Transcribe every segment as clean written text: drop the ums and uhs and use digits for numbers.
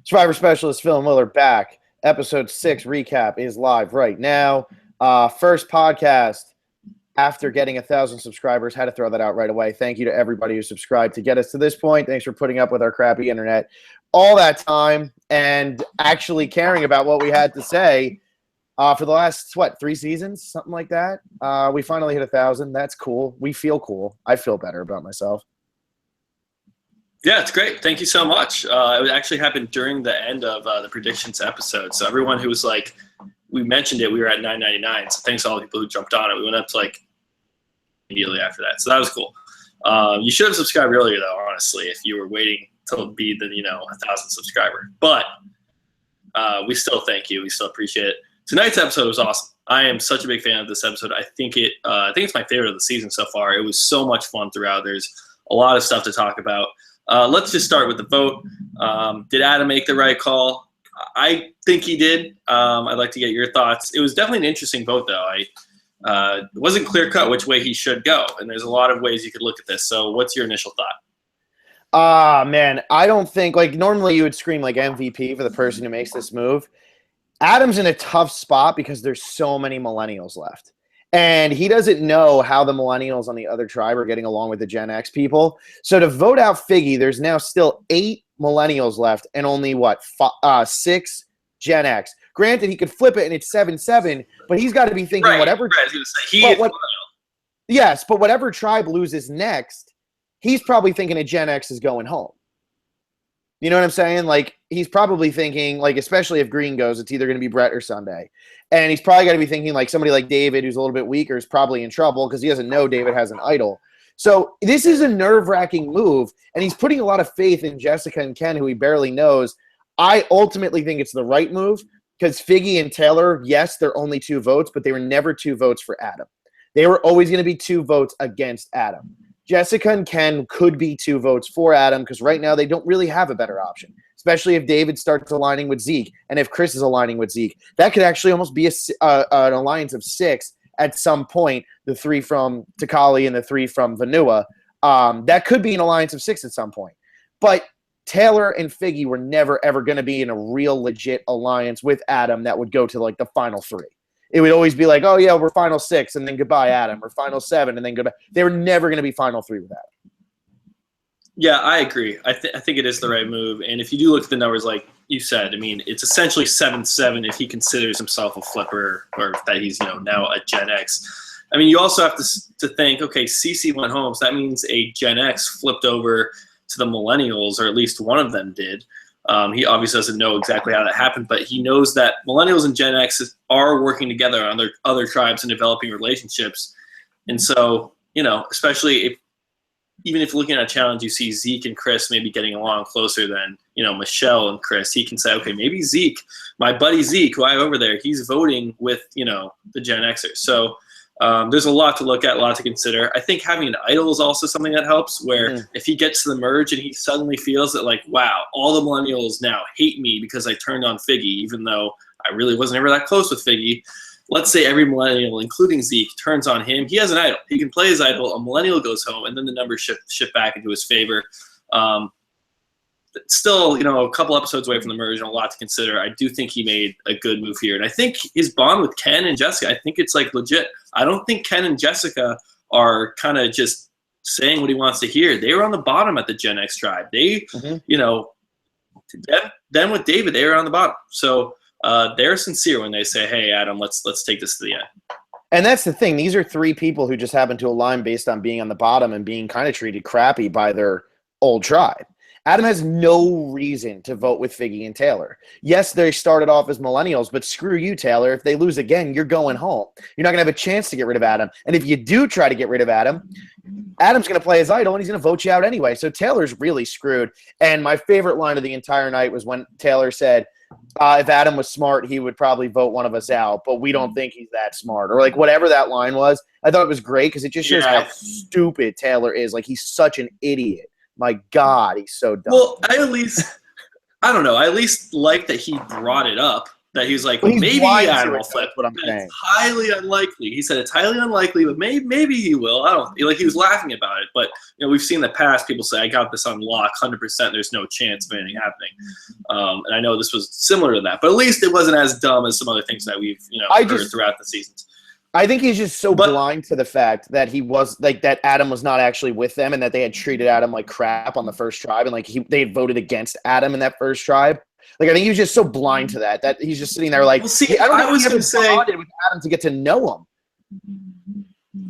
Survivor Specialist Phil Miller back. Episode 6 recap is live right now. First podcast after getting 1,000 subscribers. Had to throw that out right away. Thank you to everybody who subscribed to get us to this point. Thanks for putting up with our crappy internet all that time and actually caring about what we had to say for the last, 3 seasons? Something like that. We finally hit 1,000. That's cool. We feel cool. I feel better about myself. Yeah, it's great. Thank you so much. It actually happened during the end of the predictions episode. So everyone who was like, we mentioned it, we were at 999. So thanks to all the people who jumped on it. We went up to immediately after that. So that was cool. You should have subscribed earlier though, honestly, if you were waiting to be the 1,000 subscriber. But we still thank you. We still appreciate it. Tonight's episode was awesome. I am such a big fan of this episode. I think it's my favorite of the season so far. It was so much fun throughout. There's a lot of stuff to talk about. Let's just start with the vote. Did Adam make the right call? I think he did. I'd like to get your thoughts. It was definitely an interesting vote, though. It wasn't clear-cut which way he should go, and there's a lot of ways you could look at this. So what's your initial thought? Man, I don't think, normally you would scream MVP for the person who makes this move. Adam's in a tough spot because there's so many millennials left. And he doesn't know how the millennials on the other tribe are getting along with the Gen X people. So to vote out Figgy, there's now still 8 millennials left and only, 6 Gen X. Granted, he could flip it and it's 7-7, but he's got to be thinking whatever. Right. I was going to say, he is millennial. Yes, but whatever tribe loses next, he's probably thinking a Gen X is going home. You know what I'm saying? He's probably thinking, especially if Green goes, it's either going to be Brett or Sunday. And he's probably got to be thinking, somebody like David, who's a little bit weaker, is probably in trouble because he doesn't know David has an idol. So this is a nerve-wracking move, and he's putting a lot of faith in Jessica and Ken, who he barely knows. I ultimately think it's the right move because Figgy and Taylor, yes, they're only 2 votes, but they were never 2 votes for Adam. They were always going to be 2 votes against Adam. Jessica and Ken could be 2 votes for Adam because right now they don't really have a better option, especially if David starts aligning with Zeke and if Chris is aligning with Zeke. That could actually almost be an alliance of 6 at some point, the 3 from Takali and the 3 from Vanua. That could be an alliance of 6 at some point. But Taylor and Figgy were never, ever going to be in a real legit alliance with Adam that would go to the final 3. It would always be oh, yeah, we're final 6, and then goodbye, Adam. We're final 7, and then goodbye. They were never going to be final 3 with Adam. Yeah, I agree. I think it is the right move. And if you do look at the numbers like you said, it's essentially 7-7 if he considers himself a flipper or that he's now a Gen X. You also have to think, okay, CC went home, so that means a Gen X flipped over to the Millennials, or at least one of them did. He obviously doesn't know exactly how that happened, but he knows that Millennials and Gen X are working together on their other tribes and developing relationships. And so, especially even if looking at a challenge, you see Zeke and Chris maybe getting along closer than, Michelle and Chris, he can say, okay, maybe Zeke, my buddy Zeke, who I have over there, he's voting with, the Gen Xers. So there's a lot to look at, a lot to consider. I think having an idol is also something that helps, where if he gets to the merge and he suddenly feels that wow, all the millennials now hate me because I turned on Figgy, even though I really wasn't ever that close with Figgy. Let's say every millennial, including Zeke, turns on him. He has an idol. He can play his idol. A millennial goes home, and then the numbers shift back into his favor. Still, a couple episodes away from the merge and a lot to consider. I do think he made a good move here. And I think his bond with Ken and Jessica, I think it's legit. I don't think Ken and Jessica are kind of just saying what he wants to hear. They were on the bottom at the Gen X tribe. They, then with David, they were on the bottom. So they're sincere when they say, hey, Adam, let's take this to the end. And that's the thing. These are 3 people who just happen to align based on being on the bottom and being kind of treated crappy by their old tribe. Adam has no reason to vote with Figgy and Taylor. Yes, they started off as millennials, but screw you, Taylor. If they lose again, you're going home. You're not going to have a chance to get rid of Adam. And if you do try to get rid of Adam, Adam's going to play his idol, and he's going to vote you out anyway. So Taylor's really screwed. And my favorite line of the entire night was when Taylor said, if Adam was smart, he would probably vote one of us out, but we don't think he's that smart. Or whatever that line was. I thought it was great because it just shows how stupid Taylor is. He's such an idiot. My God, he's so dumb. Well, I at least like that he brought it up That he was like, Well, he's maybe blind to Adam it, will flip. that's what I'm saying. It's highly unlikely. He said it's highly unlikely, but maybe he will. I don't like. He was laughing about it, but we've seen in the past people say, "I got this on lock, 100%. There's no chance of anything happening." And I know this was similar to that, but at least it wasn't as dumb as some other things that we've heard throughout the seasons. I think he's just so blind to the fact that he was like that Adam was not actually with them and that they had treated Adam like crap on the first tribe and like they had voted against Adam in that first tribe. Like I think he was just so blind to that he's just sitting there like, well, see, I don't think I was going to say with Adam to get to know him.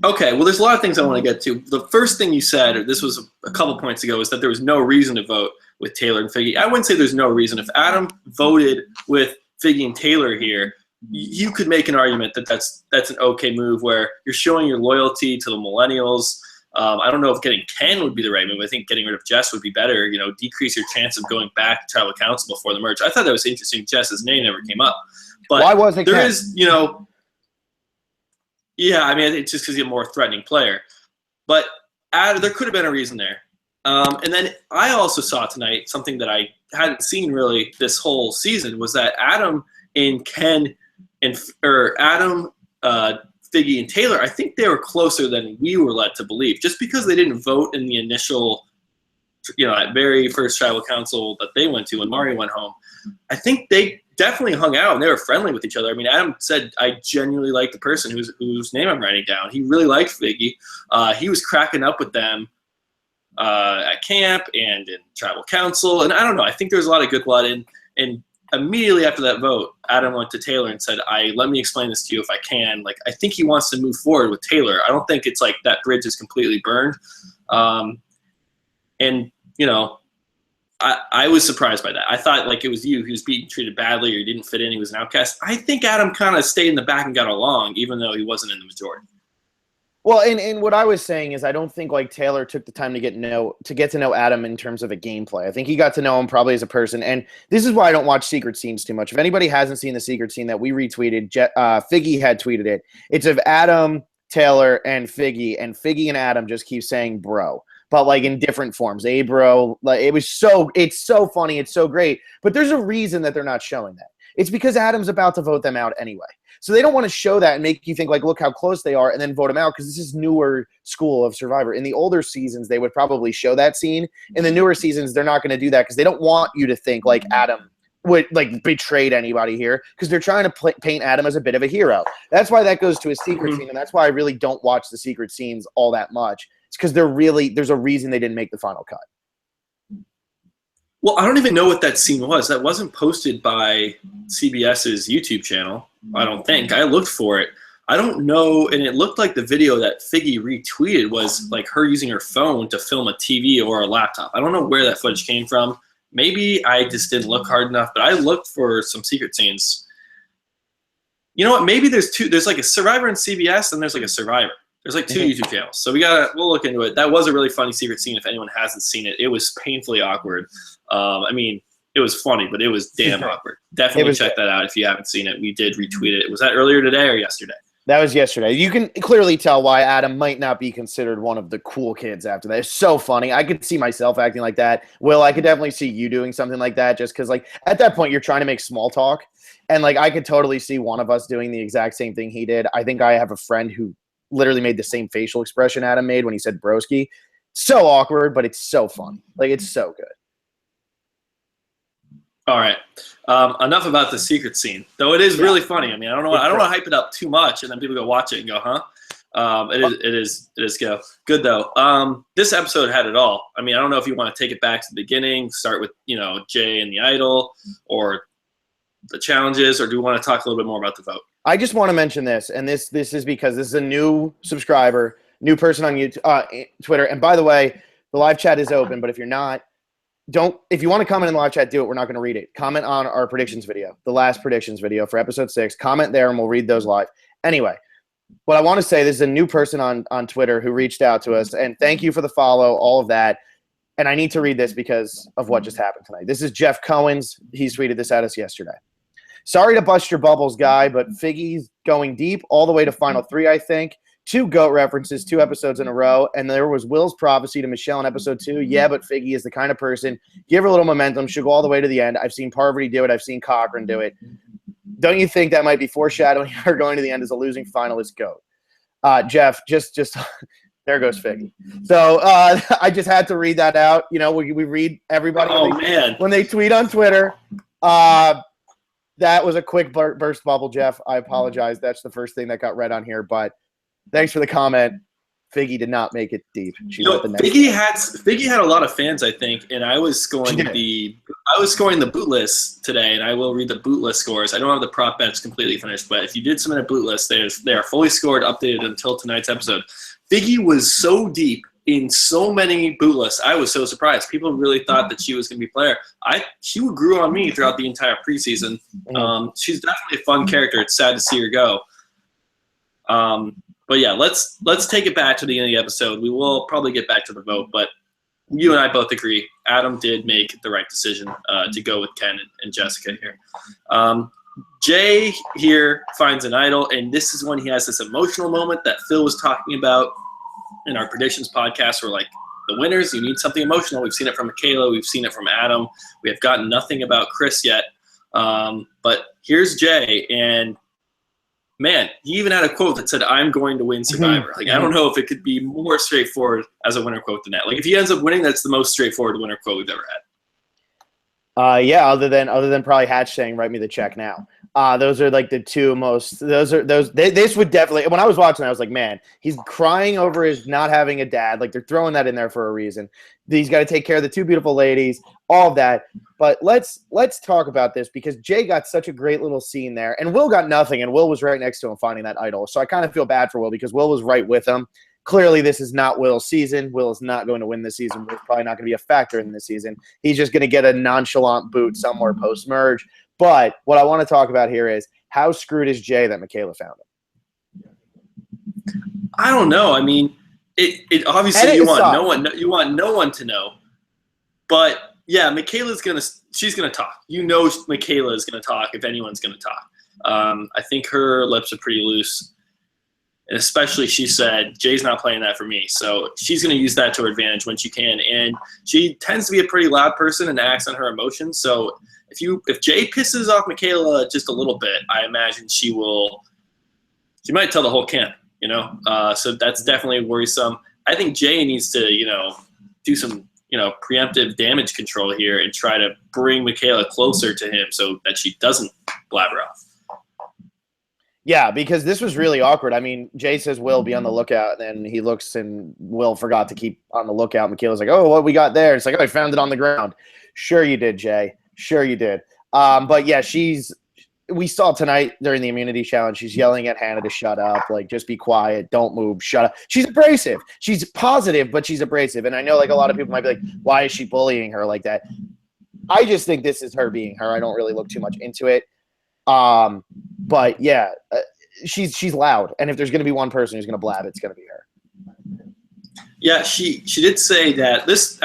Okay, well, there's a lot of things I want to get to. The first thing you said, or this was a couple points ago, is that there was no reason to vote with Taylor and Figgy. I wouldn't say there's no reason. If Adam voted with Figgy and Taylor here, you could make an argument that that's an okay move where you're showing your loyalty to the millennials. I don't know if getting Ken would be the right move. I think getting rid of Jess would be better. Decrease your chance of going back to tribal council before the merge. I thought that was interesting. Jess's name never came up, but why wasn't there Ken? is, yeah, I mean, it's just because he's a more threatening player. But there could have been a reason there. And then I also saw tonight something that I hadn't seen really this whole season was that Adam and Ken Adam, Figgy, and Taylor, I think they were closer than we were led to believe. Just because they didn't vote in the initial, that very first tribal council that they went to when Mario went home, I think they definitely hung out and they were friendly with each other. I mean, Adam said, I genuinely like the person whose name I'm writing down. He really liked Figgy. He was cracking up with them at camp and in tribal council. And I don't know, I think there's a lot of good blood and immediately after that vote, Adam went to Taylor and said, let me explain this to you if I can. Like, I think he wants to move forward with Taylor. I don't think it's like that bridge is completely burned. I was surprised by that. I thought like it was you who was beaten, treated badly, or he didn't fit in. He was an outcast. I think Adam kind of stayed in the back and got along, even though he wasn't in the majority. Well, and what I was saying is I don't think like Taylor took the time to get to know Adam in terms of a gameplay. I think he got to know him probably as a person. And this is why I don't watch secret scenes too much. If anybody hasn't seen the secret scene that we retweeted, Figgy had tweeted it. It's of Adam, Taylor, and Figgy and Adam just keep saying bro. But like in different forms. Hey bro, like it's so funny, it's so great. But there's a reason that they're not showing that. It's because Adam's about to vote them out anyway. So they don't want to show that and make you think like, look how close they are and then vote them out because this is newer school of Survivor. In the older seasons, they would probably show that scene. In the newer seasons, they're not going to do that because they don't want you to think like Adam would like betrayed anybody here because they're trying to paint Adam as a bit of a hero. That's why that goes to a secret scene, and that's why I really don't watch the secret scenes all that much. It's because there's a reason they didn't make the final cut. Well, I don't even know what that scene was. That wasn't posted by CBS's YouTube channel, I don't think. I looked for it. I don't know, and it looked like the video that Figgy retweeted was like her using her phone to film a TV or a laptop. I don't know where that footage came from. Maybe I just didn't look hard enough, but I looked for some secret scenes. You know what? Maybe there's two. There's like a Survivor on CBS, and there's like a Survivor. There's like two YouTube channels. So we'll look into it. That was a really funny secret scene if anyone hasn't seen it. It was painfully awkward. I mean, it was funny, but it was damn awkward. Definitely check that out if you haven't seen it. We did retweet it. Was that earlier today or yesterday? That was yesterday. You can clearly tell why Adam might not be considered one of the cool kids after that. It's so funny. I could see myself acting like that. Will, I could definitely see you doing something like that just because, like, at that point, you're trying to make small talk. And, like, I could totally see one of us doing the exact same thing he did. I think I have a friend who literally made the same facial expression Adam made when he said broski. So awkward, but it's so funny. Like, it's so good. All right. Enough about the secret scene, though. It is really funny. I mean, I don't want to hype it up too much, and then people go watch it and go, "Huh?" It is good though. This episode had it all. I mean, I don't know if you want to take it back to the beginning, start with Jay and the idol, or the challenges, or do you want to talk a little bit more about the vote? I just want to mention this, and this is because this is a new subscriber, new person on YouTube, Twitter. And by the way, the live chat is open, but if you're not. If you want to comment in the live chat, do it. We're not going to read it. Comment on our predictions video, the last predictions video for episode 6. Comment there and we'll read those live. Anyway, what I want to say, this is a new person on Twitter who reached out to us, and thank you for the follow, all of that. And I need to read this because of what just happened tonight. This is Jeff Cohen's. He tweeted this at us yesterday. Sorry to bust your bubbles, guy, but Figgy's going deep all the way to Final 3, I think. 2 GOAT references, 2 episodes in a row, and there was Will's prophecy to Michelle in episode 2. Yeah, but Figgy is the kind of person, give her a little momentum, she'll go all the way to the end. I've seen Parvati do it. I've seen Cochran do it. Don't you think that might be foreshadowing her going to the end as a losing finalist GOAT? Jeff, just there goes Figgy. So I just had to read that out. You know, we read everybody when they tweet on Twitter. That was a quick burst bubble, Jeff. I apologize. That's the first thing that got read on here. But thanks for the comment. Figgy did not make it deep. Figgy had a lot of fans, I think, and I was scoring the boot list today, and I will read the boot list scores. I don't have the prop bets completely finished, but if you did submit a boot list, they are fully scored, updated until tonight's episode. Figgy was so deep in so many boot lists. I was so surprised. People really thought that she was going to be a player. She grew on me throughout the entire preseason. She's definitely a fun character. It's sad to see her go. But yeah, let's take it back to the end of the episode. We will probably get back to the vote, but you and I both agree Adam did make the right decision to go with Ken and Jessica here. Jay here finds an idol, and this is when he has this emotional moment that Phil was talking about in our predictions podcast, where like the winners, you need something emotional. We've seen it from Michaela. We've seen it from Adam. We have gotten nothing about Chris yet. But here's Jay, and man, he even had a quote that said, "I'm going to win Survivor." Like, I don't know if it could be more straightforward as a winner quote than that. Like, if he ends up winning, that's the most straightforward winner quote we've ever had. Yeah, other than probably Hatch saying, "Write me the check now." Those are like the two most. This would definitely. When I was watching, I was like, "Man, he's crying over his not having a dad." Like, they're throwing that in there for a reason. He's got to take care of the two beautiful ladies, all of that. But let's talk about this, because Jay got such a great little scene there, and Will got nothing, and Will was right next to him finding that idol. So I kind of feel bad for Will, because Will was right with him. Clearly, this is not Will's season. Will is not going to win this season. Will's probably not going to be a factor in this season. He's just going to get a nonchalant boot somewhere post-merge. But what I want to talk about here is, how screwed is Jay that Michaela found him? I don't know. I mean, it obviously you want no one to know. But yeah, she's gonna talk. You know, Michaela is gonna talk if anyone's gonna talk. I think her lips are pretty loose. And especially, she said, Jay's not playing that for me. So she's going to use that to her advantage when she can. And she tends to be a pretty loud person and acts on her emotions. So if Jay pisses off Michaela just a little bit, I imagine she might tell the whole camp, you know? So that's definitely worrisome. I think Jay needs to, do some, preemptive damage control here and try to bring Michaela closer to him so that she doesn't blabber off. Yeah, because this was really awkward. I mean, Jay says, "Will, be on the lookout." And then he looks, and Will forgot to keep on the lookout. Michaela's like, "Oh, what we got there?" It's like, "Oh, I found it on the ground." Sure you did, Jay. Sure you did. But yeah, we saw tonight during the immunity challenge, she's yelling at Hannah to shut up, like, just be quiet, don't move, shut up. She's abrasive. She's positive, but she's abrasive. And I know, like, a lot of people might be like, why is she bullying her like that? I just think this is her being her. I don't really look too much into it. But yeah, she's loud, and if there's going to be one person who's going to blab, it's going to be her. Yeah, she did say that this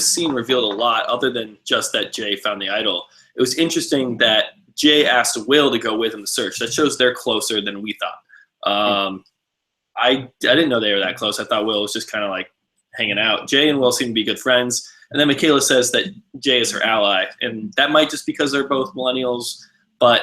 scene revealed a lot other than just that Jay found the idol. It was interesting that Jay asked Will to go with him to search. That shows they're closer than we thought. I didn't know they were that close. I thought Will was just kind of like hanging out. Jay and Will seem to be good friends. And then Michaela says that Jay is her ally, and that might just because they're both millennials. But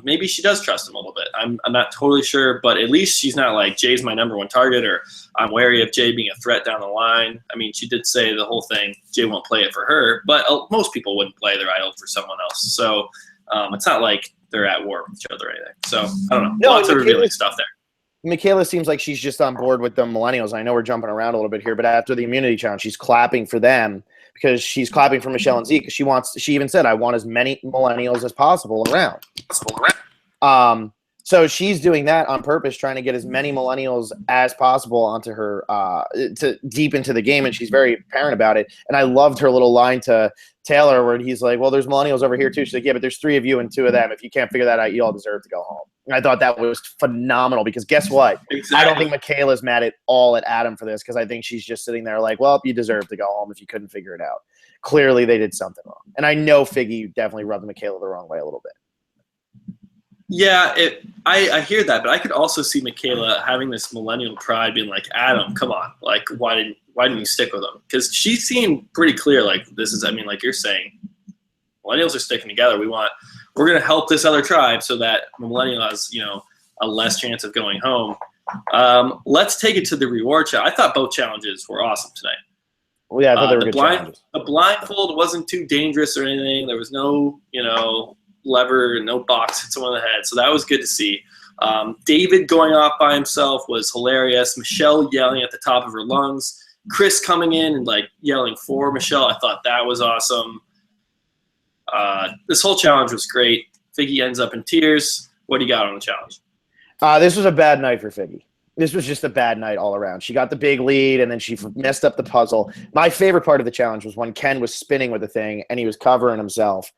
maybe she does trust him a little bit. I'm not totally sure, but at least she's not like, Jay's my number one target, or I'm wary of Jay being a threat down the line. I mean, she did say the whole thing, Jay won't play it for her, but most people wouldn't play their idol for someone else. So it's not like they're at war with each other or anything. So I don't know. Lots of revealing stuff there. Michaela seems like she's just on board with the millennials. I know we're jumping around a little bit here, but after the immunity challenge, she's clapping for them, because she's clapping for Michelle and Zeke, because she even said, I want as many millennials as possible around. So she's doing that on purpose, trying to get as many millennials as possible onto her to deep into the game, and she's very apparent about it. And I loved her little line to Taylor where he's like, well, there's millennials over here too. She's like, yeah, but there's 3 of you and 2 of them. If you can't figure that out, you all deserve to go home. And I thought that was phenomenal, because guess what? Exactly. I don't think Michaela's mad at all at Adam for this, because I think she's just sitting there like, well, you deserve to go home if you couldn't figure it out. Clearly they did something wrong. And I know Figgy definitely rubbed Michaela the wrong way a little bit. Yeah, I hear that, but I could also see Michaela having this millennial pride, being like, Adam, come on, like, why didn't you stick with him? Because she seemed pretty clear, like, this is, I mean, like you're saying, Millennials are sticking together. We're going to help this other tribe so that Millennial has, a less chance of going home. Let's take it to the reward challenge. I thought both challenges were awesome tonight. Well, yeah, I thought they were good challenges. The blindfold wasn't too dangerous or anything. There was no, lever, no box hit someone in the head. So that was good to see. David going off by himself was hilarious. Michelle yelling at the top of her lungs. Chris coming in and yelling for Michelle. I thought that was awesome. This whole challenge was great. Figgy ends up in tears. What do you got on the challenge? This was a bad night for Figgy. This was just a bad night all around. She got the big lead, and then she messed up the puzzle. My favorite part of the challenge was when Ken was spinning with the thing, and he was covering himself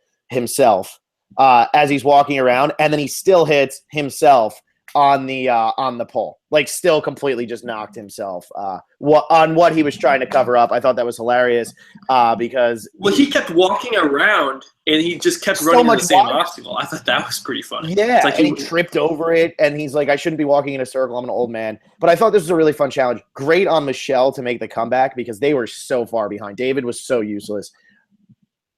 as he's walking around, and then he still hits himself on the pole, still completely just knocked himself on what he was trying to cover up. I thought that was hilarious because he kept walking around and he just kept running into the same obstacle. I thought that was pretty funny. Yeah, and he tripped over it, and he's like, I shouldn't be walking in a circle. I'm an old man. But I thought this was a really fun challenge. Great on Michelle to make the comeback because they were so far behind. David was so useless.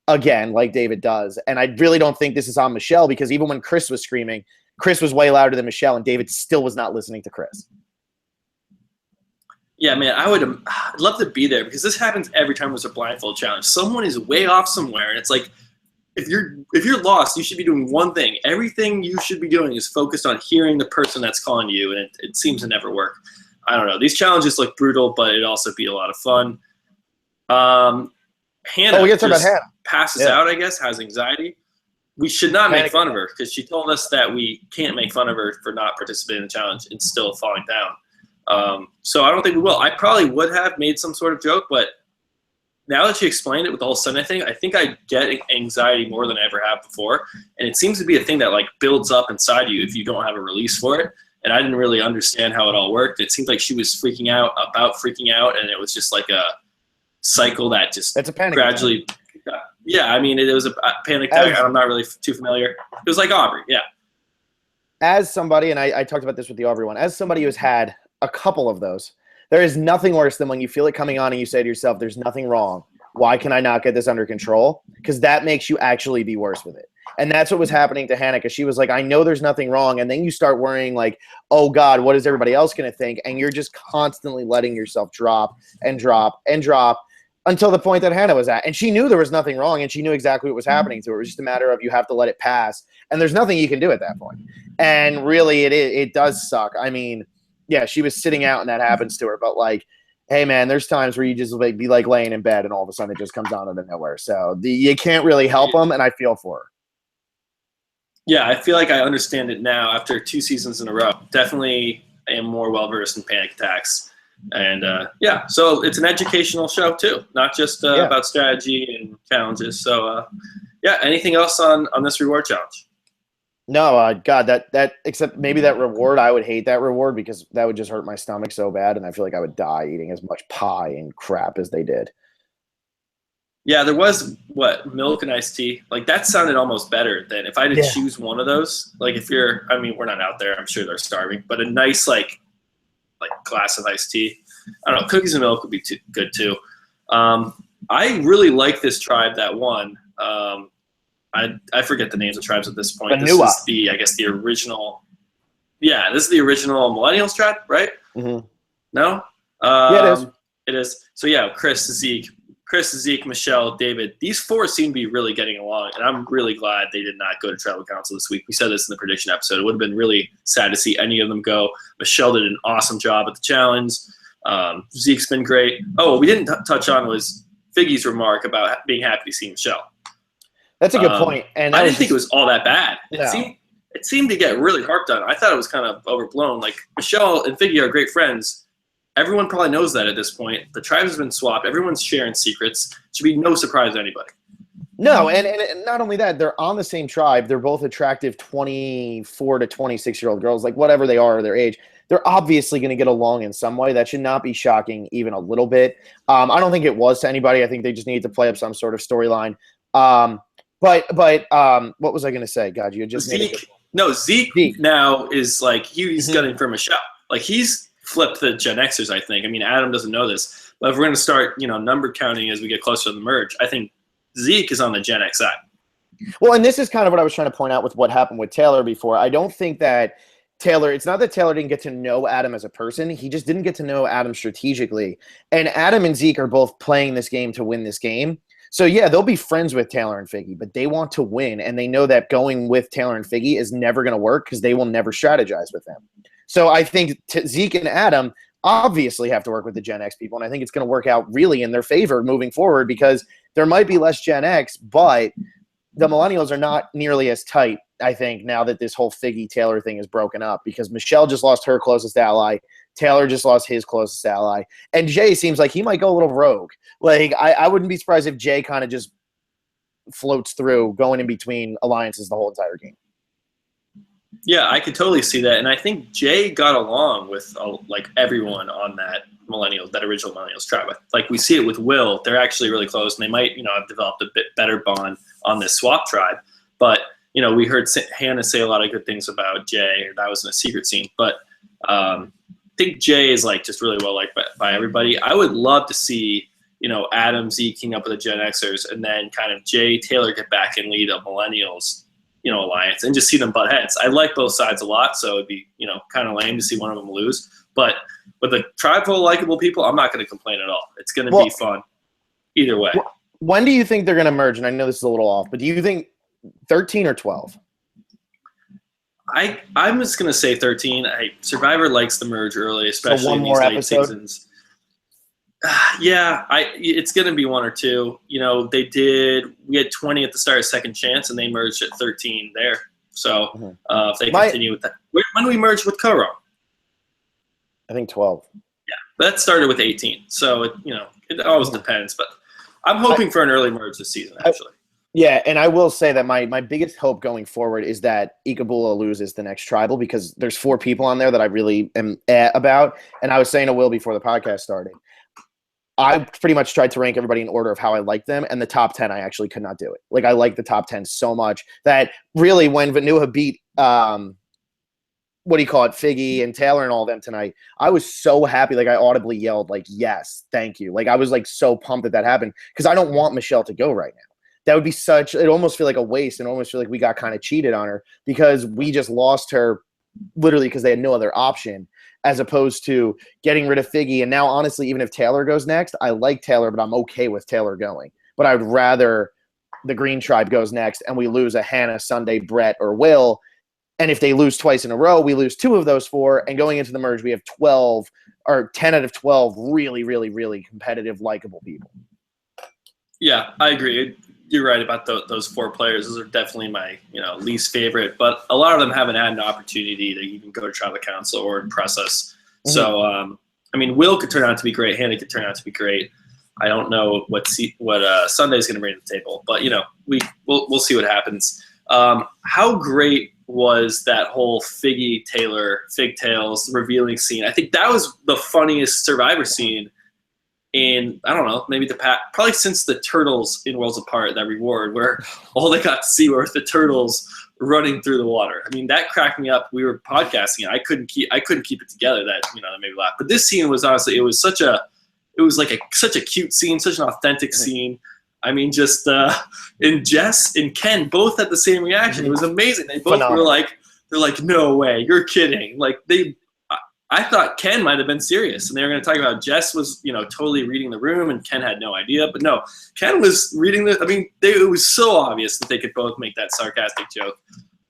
Again, like David does. And I really don't think this is on Michelle because even when Chris was screaming, Chris was way louder than Michelle, and David still was not listening to Chris. Yeah, man, I'd love to be there because this happens every time there's a blindfold challenge. Someone is way off somewhere, and it's like, if you're lost, you should be doing one thing. Everything you should be doing is focused on hearing the person that's calling you, and it seems to never work. I don't know. These challenges look brutal, but it also be a lot of fun. Hannah we get to talk about Hannah. Passes out, I guess, has anxiety. We should not make fun of her because she told us that we can't make fun of her for not participating in the challenge and still falling down. So I don't think we will. I probably would have made some sort of joke, but now that she explained it with the whole Sunday thing, I think I get anxiety more than I ever have before. And it seems to be a thing that builds up inside you if you don't have a release for it. And I didn't really understand how it all worked. It seemed like she was freaking out about freaking out, and it was just like a cycle that just gradually – yeah, I mean, it was a panic attack. I'm not really too familiar. It was like Aubrey, yeah. As somebody, and I talked about this with the Aubrey one, as somebody who's had a couple of those, there is nothing worse than when you feel it coming on and you say to yourself, there's nothing wrong. Why can I not get this under control? Because that makes you actually be worse with it. And that's what was happening to Hannah because she was like, I know there's nothing wrong. And then you start worrying oh, God, what is everybody else going to think? And you're just constantly letting yourself drop and drop and drop until the point that Hannah was at. And she knew there was nothing wrong, and she knew exactly what was happening to her. It was just a matter of you have to let it pass, and there's nothing you can do at that point. And really, it does suck. I mean, yeah, she was sitting out, and that happens to her. But, hey, man, there's times where you just be laying in bed, and all of a sudden it just comes out of nowhere. So you can't really help them, and I feel for her. Yeah, I feel like I understand it now after 2 seasons in a row. Definitely am more well-versed in panic attacks. And so it's an educational show too, not just about strategy and challenges. So anything else on this reward challenge? No, God, that except maybe that reward. I would hate that reward because that would just hurt my stomach so bad, and I feel like I would die eating as much pie and crap as they did. Yeah, there was milk and iced tea. That sounded almost better than if I had to choose one of those. If you're, we're not out there. I'm sure they're starving, but a nice glass of iced tea. I don't know. Cookies and milk would be good too. I really like this tribe that won. I forget the names of tribes at this point. This is the original. Yeah, this is the original Millennials tribe, right? Mm-hmm. No. Yeah, it is. It is. So yeah, Chris, Zeke, Michelle, David. These 4 seem to be really getting along, and I'm really glad they did not go to tribal council this week. We said this in the prediction episode. It would have been really sad to see any of them go. Michelle did an awesome job at the challenge. Zeke's been great. Oh, we didn't touch on was Figgy's remark about being happy to see Michelle. That's a good point. And I didn't think it was all that bad. No. It seemed to get really harped on. I thought it was kind of overblown. Michelle and Figgy are great friends. Everyone probably knows that at this point. The tribes have been swapped. Everyone's sharing secrets. It should be no surprise to anybody. No, and not only that, they're on the same tribe. They're both attractive 24 to 26-year-old girls, whatever they are, their age. They're obviously going to get along in some way. That should not be shocking even a little bit. I don't think it was to anybody. I think they just need to play up some sort of storyline. But what was I going to say? God, you just Zeke now is he's gunning for Michelle. He's flipped the Gen Xers, I think. Adam doesn't know this, but if we're going to start, number counting as we get closer to the merge, I think Zeke is on the Gen X side. Well, and this is kind of what I was trying to point out with what happened with Taylor before. I don't think that Taylor, it's not that Taylor didn't get to know Adam as a person. He just didn't get to know Adam strategically. And Adam and Zeke are both playing this game to win this game. So, yeah, they'll be friends with Taylor and Figgy, but they want to win. And they know that going with Taylor and Figgy is never going to work because they will never strategize with them. So I think Zeke and Adam obviously have to work with the Gen X people. And I think it's going to work out really in their favor moving forward because there might be less Gen X, but the millennials are not nearly as tight, I think, now that this whole Figgy Taylor thing is broken up because Michelle just lost her closest ally. Taylor just lost his closest ally. And Jay seems like he might go a little rogue. Like, I wouldn't be surprised if Jay kind of just floats through going in between alliances the whole entire game. Yeah, I could totally see that. And I think Jay got along with like everyone on that original Millennials tribe. Like we see it with Will. They're actually really close, and they might, have developed a bit better bond on this swap tribe. But, we heard Hannah say a lot of good things about Jay. That was in a secret scene. But I think Jay is like just really well liked by everybody. I would love to see, Adam, Zeke teaming up with the Gen Xers, and then kind of Jay, Taylor get back and lead a Millennials alliance and just see them butt heads. I like both sides a lot, so it'd be, kind of lame to see one of them lose. But with a tribe full of likable people, I'm not going to complain at all. It's going to be fun either way. When do you think they're going to merge? And I know this is a little off, but do you think 13 or 12? I'm just going to say 13. Survivor likes the merge early, especially in these late seasons. Yeah, it's going to be one or two. We had 20 at the start of Second Chance, and they merged at 13 there. So if they continue with that. When do we merge with Koro? I think 12. Yeah, that started with 18. So, it always depends. But I'm hoping for an early merge this season, actually. Yeah, and I will say that my biggest hope going forward is that Ikabula loses the next tribal because there's 4 people on there that I really am about. And I was saying to Will before the podcast started, I pretty much tried to rank everybody in order of how I like them, and the top 10, I actually could not do it. Like, I like the top 10 so much that really when Vanuha beat, Figgy and Taylor and all of them tonight, I was so happy. Like, I audibly yelled, like, yes, thank you. Like, I was, like, so pumped that happened because I don't want Michelle to go right now. That would be it almost feel like a waste and almost feel like we got kind of cheated on her because we just lost her literally because they had no other option, as opposed to getting rid of Figgy. And now, honestly, even if Taylor goes next, I like Taylor, but I'm okay with Taylor going. But I would rather the Green Tribe goes next and we lose a Hannah, Sunday, Brett, or Will. And if they lose twice in a row, we lose 2 of those 4. And going into the merge, we have 12 or 10 out of 12 really, really, really competitive, likable people. Yeah, I agree. You're right about those 4 players. Those are definitely my least favorite, but a lot of them haven't had an opportunity to even go to tribal council or impress us. Mm-hmm. So, Will could turn out to be great. Hannah could turn out to be great. I don't know what Sunday's going to bring to the table, but we'll see what happens. How great was that whole Figgy Taylor Figtails revealing scene? I think that was the funniest Survivor scene. And I don't know, maybe probably since the turtles in Worlds Apart, that reward where all they got to see were the turtles running through the water. That cracked me up. We were podcasting, and I couldn't keep it together. That made me laugh. But this scene was honestly, it was such a cute scene, such an authentic scene. And Jess and Ken both had the same reaction. It was amazing. They both were like, they're like, no way, you're kidding. Like I thought Ken might have been serious, and they were going to talk about Jess was, totally reading the room, and Ken had no idea. But no, Ken was reading it was so obvious that they could both make that sarcastic joke.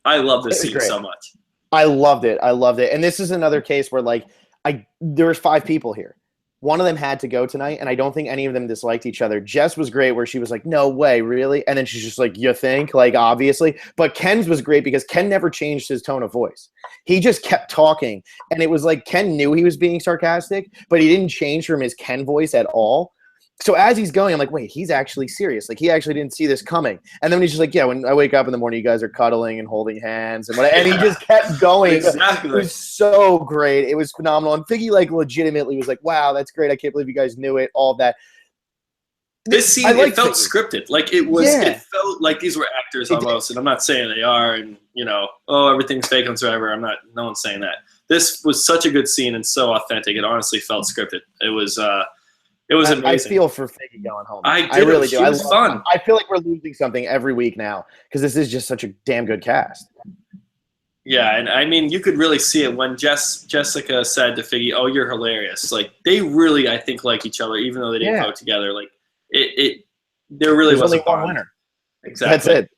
I love this scene so much. I loved it. And this is another case where, there was 5 people here. One of them had to go tonight, and I don't think any of them disliked each other. Jess was great where she was like, no way, really? And then she's just like, you think? Like, obviously. But Ken's was great because Ken never changed his tone of voice. He just kept talking. And it was like Ken knew he was being sarcastic, but he didn't change from his Ken voice at all. So as he's going, I'm like, wait, he's actually serious. Like, he actually didn't see this coming. And then he's just like, yeah, when I wake up in the morning, you guys are cuddling and holding hands. And he just kept going. Exactly. It was so great. It was phenomenal. And Figgy, legitimately was like, wow, that's great. I can't believe you guys knew it. All of that. This scene, it felt scripted. Like, it was, It felt like these were actors almost. And I'm not saying they are. And, everything's fake on Survivor. No one's saying that. This was such a good scene and so authentic. It honestly felt scripted. It was It was I amazing. feel for Figgy going home. I really do. do. It was fun. I feel like we're losing something every week now because this is just such a damn good cast. Yeah, and I mean, you could really see it when Jessica said to Figgy, "Oh, you're hilarious." Like they really, I think, like each other, even though they didn't vote together. Like there really There's was only a bond. one winner. Exactly. That's it.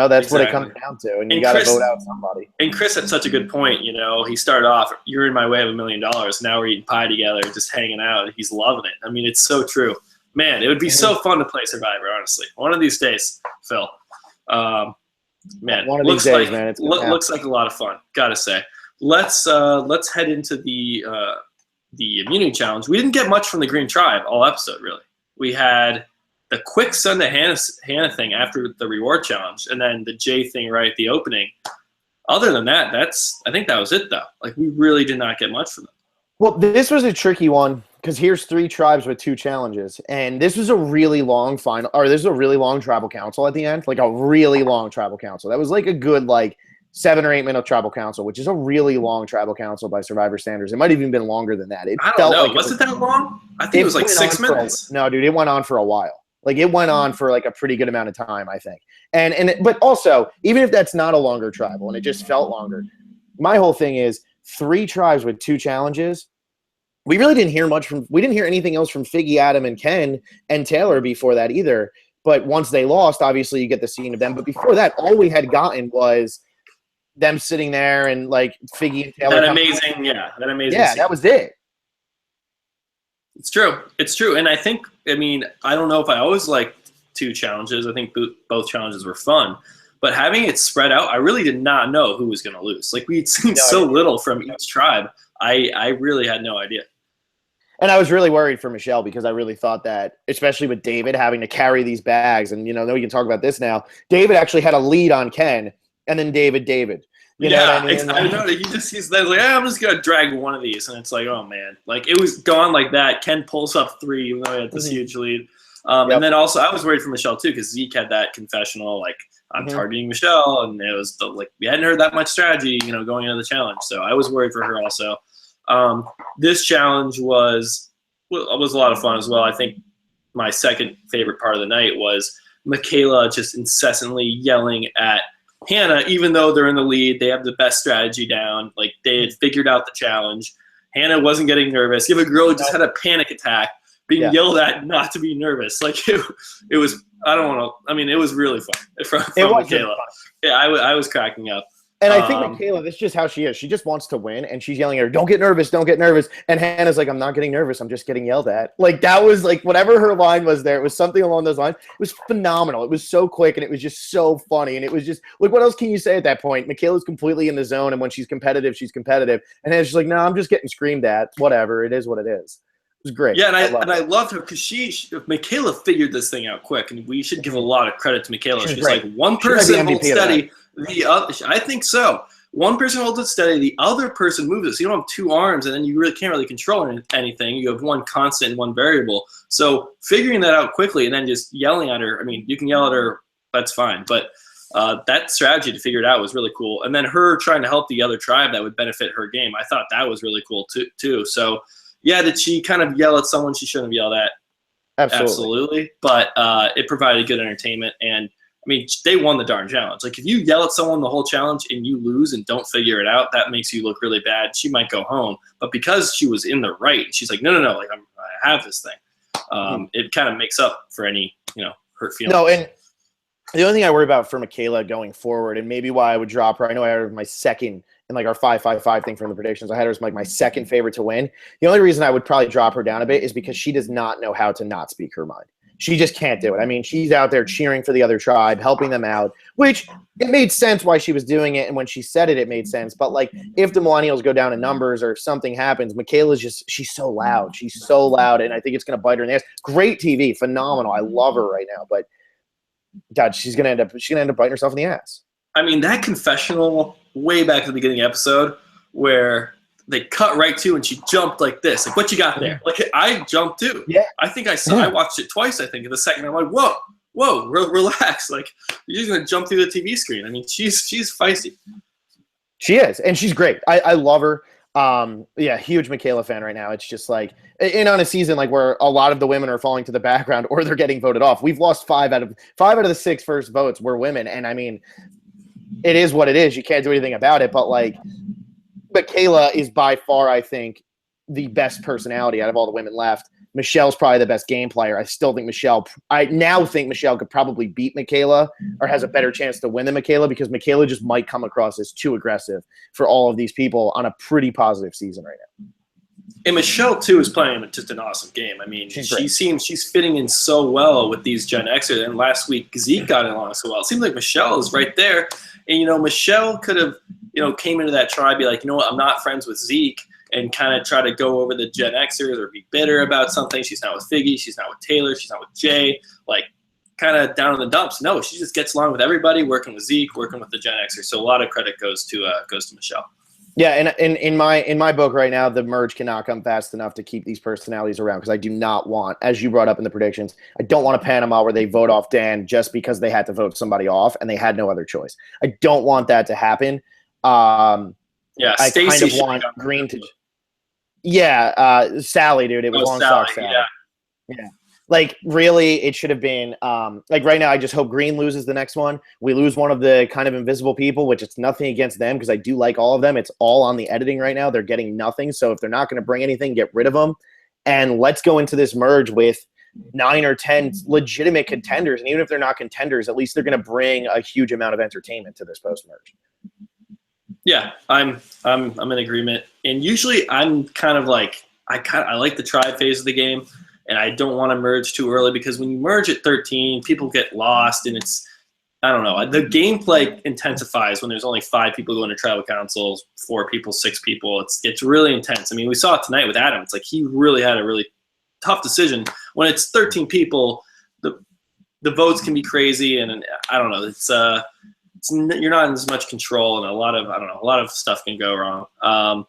That's what it comes down to, and you got to vote out somebody. And Chris had such a good point. He started off, "You're in my way of $1 million." Now we're eating pie together, just hanging out. He's loving it. I mean, it's so true. Man, it would be so fun to play Survivor. Honestly, one of these days, Phil. Man, one of these days, man. Looks like a lot of fun. Gotta say. Let's head into the immunity challenge. We didn't get much from the Green Tribe all episode, really. We had the quick send to Hannah thing after the reward challenge, and then the Jay thing right at the opening. Other than that, I think that was it, though. Like, we really did not get much from them. Well, this was a tricky one because here's 3 tribes with 2 challenges, and this was a really long this is a really long tribal council at the end, like a really long tribal council. That was like a good 7 or 8 minute tribal council, which is a really long tribal council by Survivor standards. It might have even been longer than that. I don't know. Was it that long? I think it was like 6 minutes. No, dude, it went on for a while. Like it went on for like a pretty good amount of time, I think. But also, even if that's not a longer tribal and it just felt longer, my whole thing is 3 tribes with 2 challenges. We really didn't hear we didn't hear anything else from Figgy, Adam, and Ken and Taylor before that either. But once they lost, obviously you get the scene of them. But before that, all we had gotten was them sitting there and like Figgy and Taylor. That amazing Yeah, scene. that was it. It's true. And I don't know if I always liked 2 challenges. I think both challenges were fun. But having it spread out, I really did not know who was going to lose. Like, we'd seen so little from each tribe. I really had no idea. And I was really worried for Michelle because I really thought that, especially with David having to carry these bags, and, we can talk about this now, David actually had a lead on Ken, and then David. You know what I mean? I know. He's like, I'm just going to drag one of these. And it's like, oh, man. Like, it was gone like that. Ken pulls up 3, even though he had this huge lead. And then also, I was worried for Michelle, too, because Zeke had that confessional, like, I'm targeting Michelle. And it was, we hadn't heard that much strategy, going into the challenge. So I was worried for her also. This challenge was a lot of fun as well. I think my second favorite part of the night was Michaela just incessantly yelling at Hannah, even though they're in the lead, they have the best strategy down. Like, they had figured out the challenge. Hannah wasn't getting nervous. You have a girl who just had a panic attack being yelled at not to be nervous. Like, it was, I don't want to, it was really fun from Michaela. Yeah, I was cracking up. And I think Michaela, this is just how she is. She just wants to win, and she's yelling at her, don't get nervous, don't get nervous. And Hannah's like, I'm not getting nervous, I'm just getting yelled at. Like, that was, like, whatever her line was there, it was something along those lines. It was phenomenal. It was so quick, and it was just so funny. And it was just, like, what else can you say at that point? Michaela's completely in the zone, and when she's competitive, she's competitive. And Hannah's just like, no, I'm just getting screamed at. Whatever, it is what it is. It was great. Yeah, and I loved her because Michaela figured this thing out quick, and we should give a lot of credit to Michaela. She's like, one person holds steady, the other. I think so. One person holds it steady, the other person moves it. So you don't have 2 arms, and then you really can't really control anything. You have one constant and one variable. So figuring that out quickly and then just yelling at her. You can yell at her, that's fine. But that strategy to figure it out was really cool. And then her trying to help the other tribe that would benefit her game, I thought that was really cool too. So yeah, did she kind of yell at someone she shouldn't have yelled at? Absolutely. But it provided good entertainment, and they won the darn challenge. Like, if you yell at someone the whole challenge and you lose and don't figure it out, that makes you look really bad. She might go home. But because she was in the right, she's like, no, like, I have this thing. It kind of makes up for any, hurt feelings. No, and the only thing I worry about for Michaela going forward, and maybe why I would drop her, I know I had her my second in like our 5-5-5 thing from the predictions. I had her as like my second favorite to win. The only reason I would probably drop her down a bit is because she does not know how to not speak her mind. She just can't do it. She's out there cheering for the other tribe, helping them out, which it made sense why she was doing it. And when she said it, it made sense. But, like, if the Millennials go down in numbers or if something happens, she's so loud. She's so loud, and I think it's going to bite her in the ass. Great TV, phenomenal. I love her right now. But, God, she's going to end up biting herself in the ass. That confessional way back at the beginning of the episode where – they cut right to, and she jumped like this. Like, what you got there? Like, I jumped too. Yeah. I think I watched it twice, I think, in the second. I'm like, whoa, relax. Like, you're just going to jump through the TV screen. She's feisty. She is, and she's great. I love her. Huge Michaela fan right now. It's just like, And on a season like where a lot of the women are falling to the background or they're getting voted off. We've lost five out of the 6 first votes were women. And I mean, it is what it is. You can't do anything about it. But like, Michaela is by far, I think, the best personality out of all the women left. Michelle's probably the best game player. I now think Michelle could probably beat Michaela or has a better chance to win than Michaela because Michaela just might come across as too aggressive for all of these people on a pretty positive season right now. And Michelle, too, is playing just an awesome game. I mean, she's fitting in so well with these Gen Xers. And last week, Zeke got along so well. It seems like Michelle is right there. And, Michelle could have, came into that tribe, be like, you know what, I'm not friends with Zeke, and kind of try to go over the Gen Xers or be bitter about something. She's not with Figgy. She's not with Taylor. She's not with Jay. Like, kind of down in the dumps. No, she just gets along with everybody, working with Zeke, working with the Gen Xers. So a lot of credit goes to Michelle. Yeah, and in my book right now, the merge cannot come fast enough to keep these personalities around because I do not want, as you brought up in the predictions, I don't want a Panama where they vote off Dan just because they had to vote somebody off and they had no other choice. I don't want that to happen. I kind of want Green to. Yeah, Sally, dude, it was long sock Sally. Yeah. Like, really, it should have been like right now, I just hope Green loses the next one. We lose one of the kind of invisible people, which it's nothing against them because I do like all of them. It's all on the editing right now. They're getting nothing. So if they're not going to bring anything, get rid of them. And let's go into this merge with 9 or 10 legitimate contenders. And even if they're not contenders, at least they're going to bring a huge amount of entertainment to this post-merge. Yeah, I'm in agreement. And usually I'm kind of like I like the tribe phase of the game. And I don't want to merge too early because when you merge at 13, people get lost, and it's, I don't know, the gameplay intensifies when there's only 5 people going to tribal councils, 4 people, 6 people. It's really intense. I mean, we saw it tonight with Adam. It's like he really had a really tough decision. When it's 13 people, the votes can be crazy, and I don't know. You're not in as much control, and a lot of stuff can go wrong.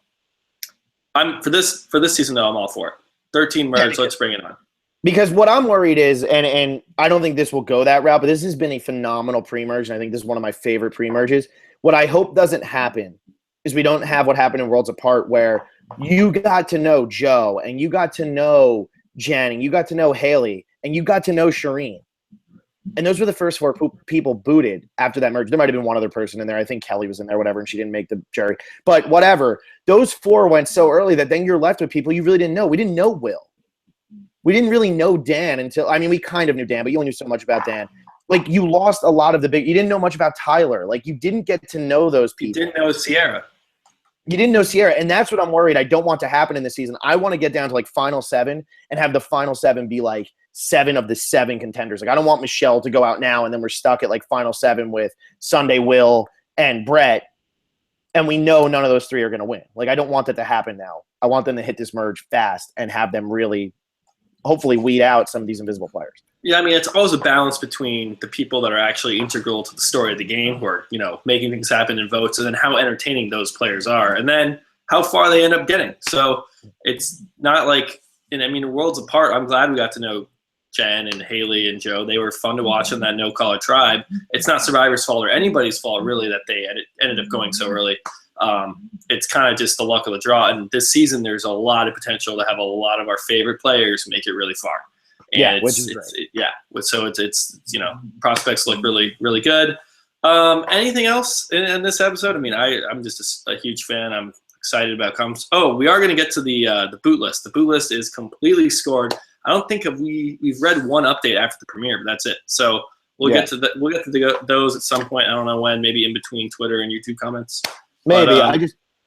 For this season though, I'm all for it. 13 merge, let's bring it on. Because what I'm worried is, and I don't think this will go that route, but this has been a phenomenal pre-merge, and I think this is one of my favorite pre-merges. What I hope doesn't happen is we don't have what happened in Worlds Apart where you got to know Joe, and you got to know Jen, and you got to know Haley, and you got to know Shireen. And those were the first 4 people booted after that merge. There might have been one other person in there. I think Kelly was in there, whatever, and she didn't make the jury. But whatever. Those 4 went so early that then you're left with people you really didn't know. We didn't know Will. We didn't really know Dan until – I mean, we kind of knew Dan, but you only knew so much about Dan. Like, you lost a lot of the big – you didn't know much about Tyler. Like, you didn't get to know those people. You didn't know Sierra. You didn't know Sierra, and that's what I'm worried I don't want to happen in this season. I want to get down to, like, Final 7 and have the Final 7 be, like, 7 of the 7 contenders. Like, I don't want Michelle to go out now and then we're stuck at like Final 7 with Sunday, Will, and Brett, and we know none of those 3 are going to win. Like, I don't want that to happen now. I want them to hit this merge fast and have them really, hopefully, weed out some of these invisible players. Yeah, I mean, it's always a balance between the people that are actually integral to the story of the game, who are, making things happen in votes, and then how entertaining those players are, and then how far they end up getting. So it's not like, Worlds Apart, I'm glad we got to know Jen and Haley and Joe. They were fun to watch in that no-collar tribe. It's not Survivor's fault or anybody's fault, really, that they ended up going so early. It's kind of just the luck of the draw. And this season, there's a lot of potential to have a lot of our favorite players make it really far. And which is great. So it's prospects look really, really good. Anything else in this episode? I mean, I'm just a huge fan. I'm excited about comes. Oh, we are going to get to the boot list. The boot list is completely scored. I don't think we've read one update after the premiere, but that's it. So we'll get to those at some point. I don't know when. Maybe in between Twitter and YouTube comments. Maybe.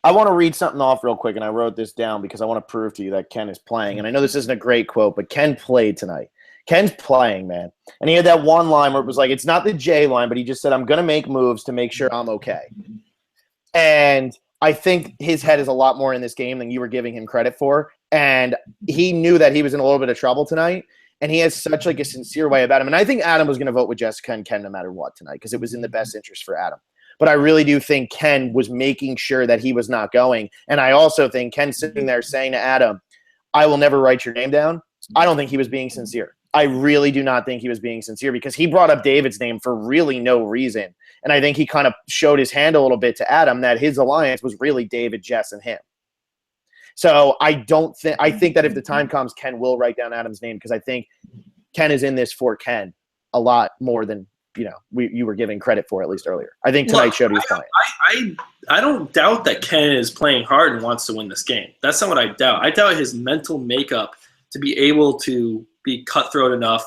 I want to read something off real quick, and I wrote this down because I want to prove to you that Ken is playing. And I know this isn't a great quote, but Ken played tonight. Ken's playing, man. And he had that one line where it was like, it's not the J line, but he just said, I'm going to make moves to make sure I'm okay. And I think his head is a lot more in this game than you were giving him credit for. And he knew that he was in a little bit of trouble tonight, and he has such like a sincere way about him. And I think Adam was going to vote with Jessica and Ken no matter what tonight because it was in the best interest for Adam. But I really do think Ken was making sure that he was not going. And I also think Ken sitting there saying to Adam, I will never write your name down. I don't think he was being sincere. I really do not think he was being sincere because he brought up David's name for really no reason. And I think he kind of showed his hand a little bit to Adam that his alliance was really David, Jess, and him. So I think that if the time comes, Ken will write down Adam's name, because I think Ken is in this for Ken a lot more than you were giving credit for, at least earlier. I think tonight showed he was playing. I don't doubt that Ken is playing hard and wants to win this game. That's not what I doubt. I doubt his mental makeup to be able to be cutthroat enough.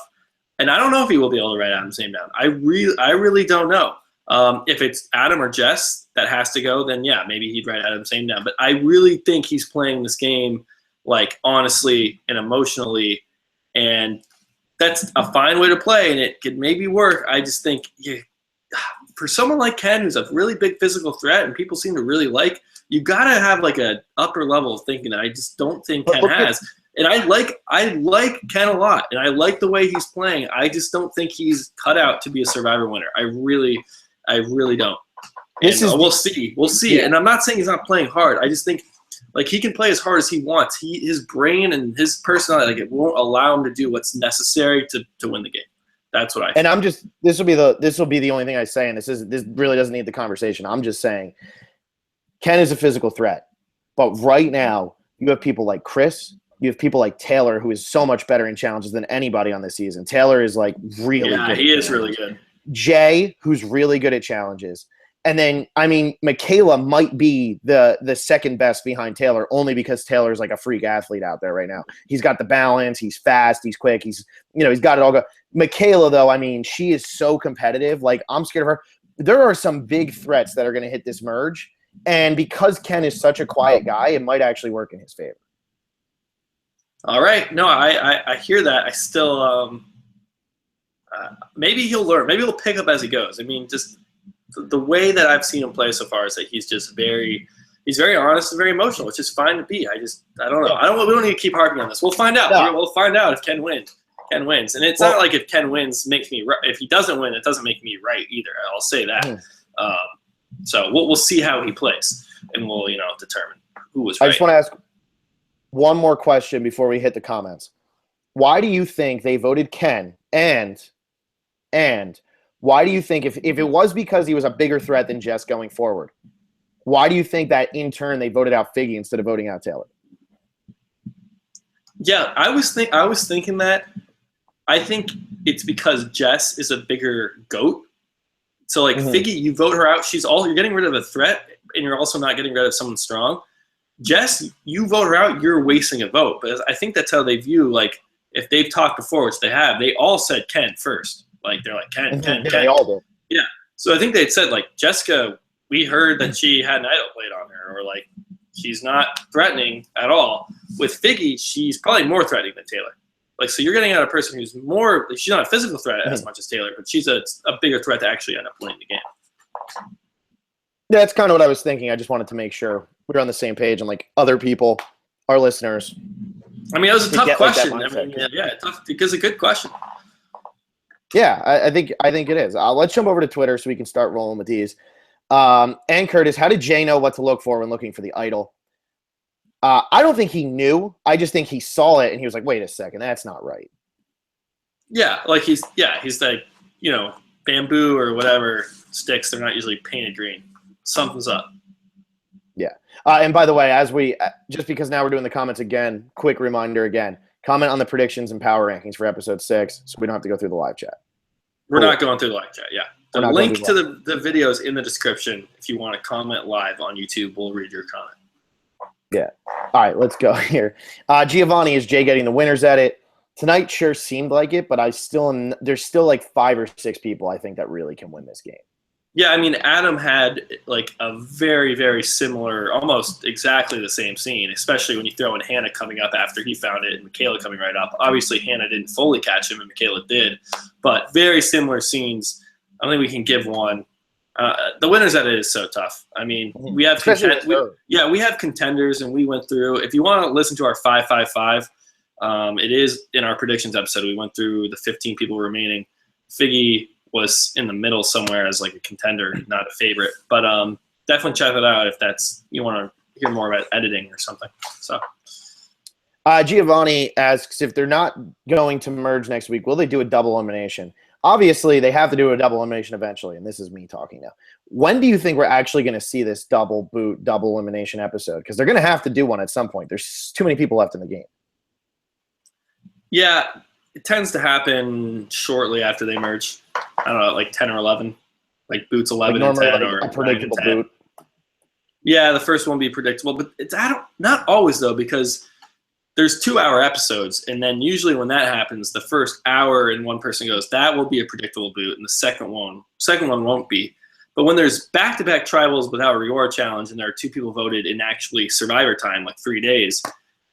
And I don't know if he will be able to write Adam's name down. I really don't know. If it's Adam or Jess that has to go, then yeah, maybe he'd write Adam's name down. But I really think he's playing this game, like, honestly and emotionally, and that's a fine way to play, and it could maybe work. I just think for someone like Ken, who's a really big physical threat and people seem to really like, you got to have like a upper level of thinking that I just don't think Ken has. And I like Ken a lot, and I like the way he's playing. I just don't think he's cut out to be a Survivor winner. I really don't. And we'll see. Yeah. And I'm not saying he's not playing hard. I just think, like, he can play as hard as he wants. His brain and his personality, like, it won't allow him to do what's necessary to win the game. That's what I think. And this will be the only thing I say, and this really doesn't need the conversation. I'm just saying Ken is a physical threat. But right now, you have people like Chris, you have people like Taylor, who is so much better in challenges than anybody on this season. Taylor is like really good. Yeah, he is really good. Jay, who's really good at challenges. And then, I mean, Michaela might be the second best behind Taylor, only because Taylor's like a freak athlete out there right now. He's got the balance. He's fast. He's quick. He's got it all go. Michaela, though, I mean, she is so competitive. Like, I'm scared of her. There are some big threats that are going to hit this merge. And because Ken is such a quiet guy, it might actually work in his favor. All right. No, I hear that. I still maybe he'll learn. Maybe he'll pick up as he goes. I mean, just the way that I've seen him play so far is that he's very honest and very emotional, which is fine to be. I don't know. We don't need to keep harping on this. We'll find out. No. We'll find out if Ken wins. Ken wins. And it's not like if Ken wins makes me right. If he doesn't win, it doesn't make me right either. I'll say that. So we'll see how he plays, and we'll determine who was right. I just want to ask one more question before we hit the comments. Why do you think they voted Ken? And why do you think if it was because he was a bigger threat than Jess going forward, why do you think that in turn they voted out Figgy instead of voting out Taylor? Yeah, I was thinking that. I think it's because Jess is a bigger goat. So like Figgy, you vote her out. You're getting rid of a threat, and you're also not getting rid of someone strong. Jess, you vote her out, you're wasting a vote. But I think that's how they view, like, if they've talked before, which they have, they all said Ken first. Like, they're like, Ken. They all do. Yeah. So I think they'd said, like, Jessica, we heard that she had an idol played on her, or, like, she's not threatening at all. With Figgy, she's probably more threatening than Taylor. Like, so you're getting out a person who's more – she's not a physical threat as much as Taylor, but she's a bigger threat to actually end up winning the game. That's kind of what I was thinking. I just wanted to make sure we were on the same page, and, like, other people, our listeners. I mean, it was a tough question. Like tough, because a good question. Yeah, I think it is. Let's jump over to Twitter so we can start rolling with these. And Curtis, how did Jay know what to look for when looking for the idol? I don't think he knew. I just think he saw it and he was like, "Wait a second, that's not right." Yeah, like he's like, bamboo or whatever sticks. They're not usually painted green. Something's up. Yeah. And by the way, just because now we're doing the comments again, quick reminder again. Comment on the predictions and power rankings for episode 6, so we don't have to go through the live chat. We're not going through the live chat, yeah. The link to the video is in the description. If you want to comment live on YouTube, we'll read your comment. Yeah. All right, let's go here. Giovanni, is Jay getting the winners at it? Tonight sure seemed like it, but there's still like 5 or 6 people I think that really can win this game. Yeah, I mean, Adam had like a very, very similar, almost exactly the same scene, especially when you throw in Hannah coming up after he found it and Michaela coming right up. Obviously, Hannah didn't fully catch him and Michaela did, but very similar scenes. I don't think we can give one. The winners at it is so tough. I mean, we have we have contenders, and we went through. If you want to listen to our 5-5-5, it is in our predictions episode. We went through the 15 people remaining. Figgy was in the middle somewhere as like a contender, not a favorite. But definitely check it out if you want to hear more about editing or something. So Giovanni asks, if they're not going to merge next week, will they do a double elimination? Obviously, they have to do a double elimination eventually, and this is me talking now. When do you think we're actually going to see this double boot, double elimination episode? Because they're going to have to do one at some point. There's too many people left in the game. Yeah, it tends to happen shortly after they merge. I don't know, like 10 or 11. Like boots 11 and 10 or a predictable 9 and 10. boot. Yeah, the first one will be predictable, but it's not always though, because there's 2-hour episodes, and then usually when that happens, the first hour and one person goes, that will be a predictable boot, and the second one won't be. But when there's back-to-back tribals without a reward challenge, and there are 2 people voted in actually Survivor time, like 3 days,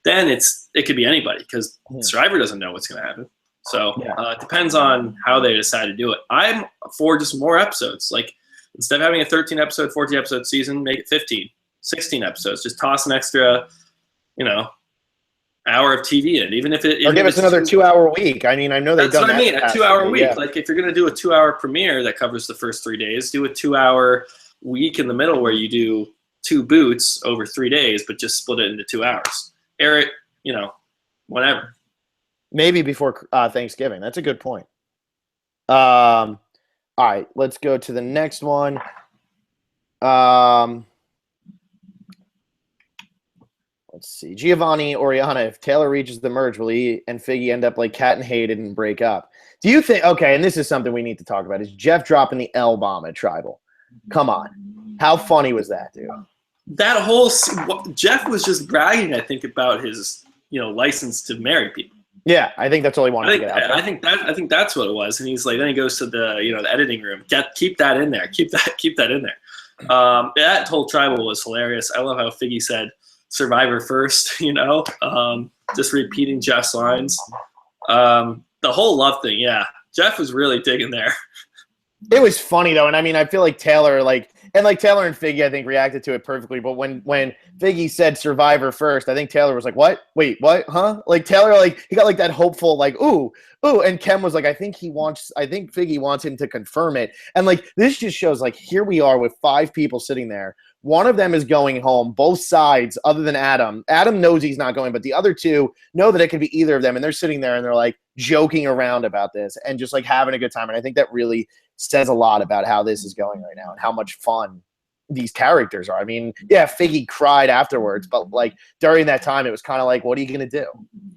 then it could be anybody, because Survivor doesn't know what's going to happen. So it depends on how they decide to do it. I'm for just more episodes. Like, instead of having a 13-episode, 14-episode season, make it 15, 16 episodes. Just toss an extra, hour of TV in, even if it. Or give us another 2-hour week. I mean, I know they've done that. That's what I mean. A 2-hour week. Yeah. Like, if you're going to do a 2-hour premiere that covers the first 3 days, do a 2-hour week in the middle where you do 2 boots over 3 days, but just split it into 2 hours. Air it, whenever. Maybe before Thanksgiving. That's a good point. All right, let's go to the next one. Let's see. Giovanni Oriana, if Taylor reaches the merge, will he and Figgy end up like Kat and Hayden and break up? Do you think – okay, and this is something we need to talk about. Is Jeff dropping the L-bomb at Tribal? Come on. How funny was that, dude? That whole – Jeff was just bragging, I think, about his, license to marry people. Yeah, I think that's all he wanted to get out there. I think that's what it was. And he's like, then he goes to the the editing room. Keep that in there. Keep that in there. That whole Tribal was hilarious. I love how Figgy said Survivor first. Just repeating Jeff's lines. The whole love thing. Yeah, Jeff was really digging there. It was funny though, and I mean, I feel like Taylor Taylor and Figgy, I think, reacted to it perfectly. But when Figgy said Survivor first, I think Taylor was like, "What? Wait, what? Huh?" Like Taylor, he got that hopeful, ooh, and Kem was like, I think Figgy wants him to confirm it. And this just shows here we are with 5 people sitting there. One of them is going home. Both sides, other than Adam. Adam knows he's not going, but the other 2 know that it could be either of them, and they're sitting there and they're joking around about this and just having a good time. And I think that really says a lot about how this is going right now and how much fun these characters are. I mean, yeah, Figgy cried afterwards, but during that time, it was kind of what are you going to do?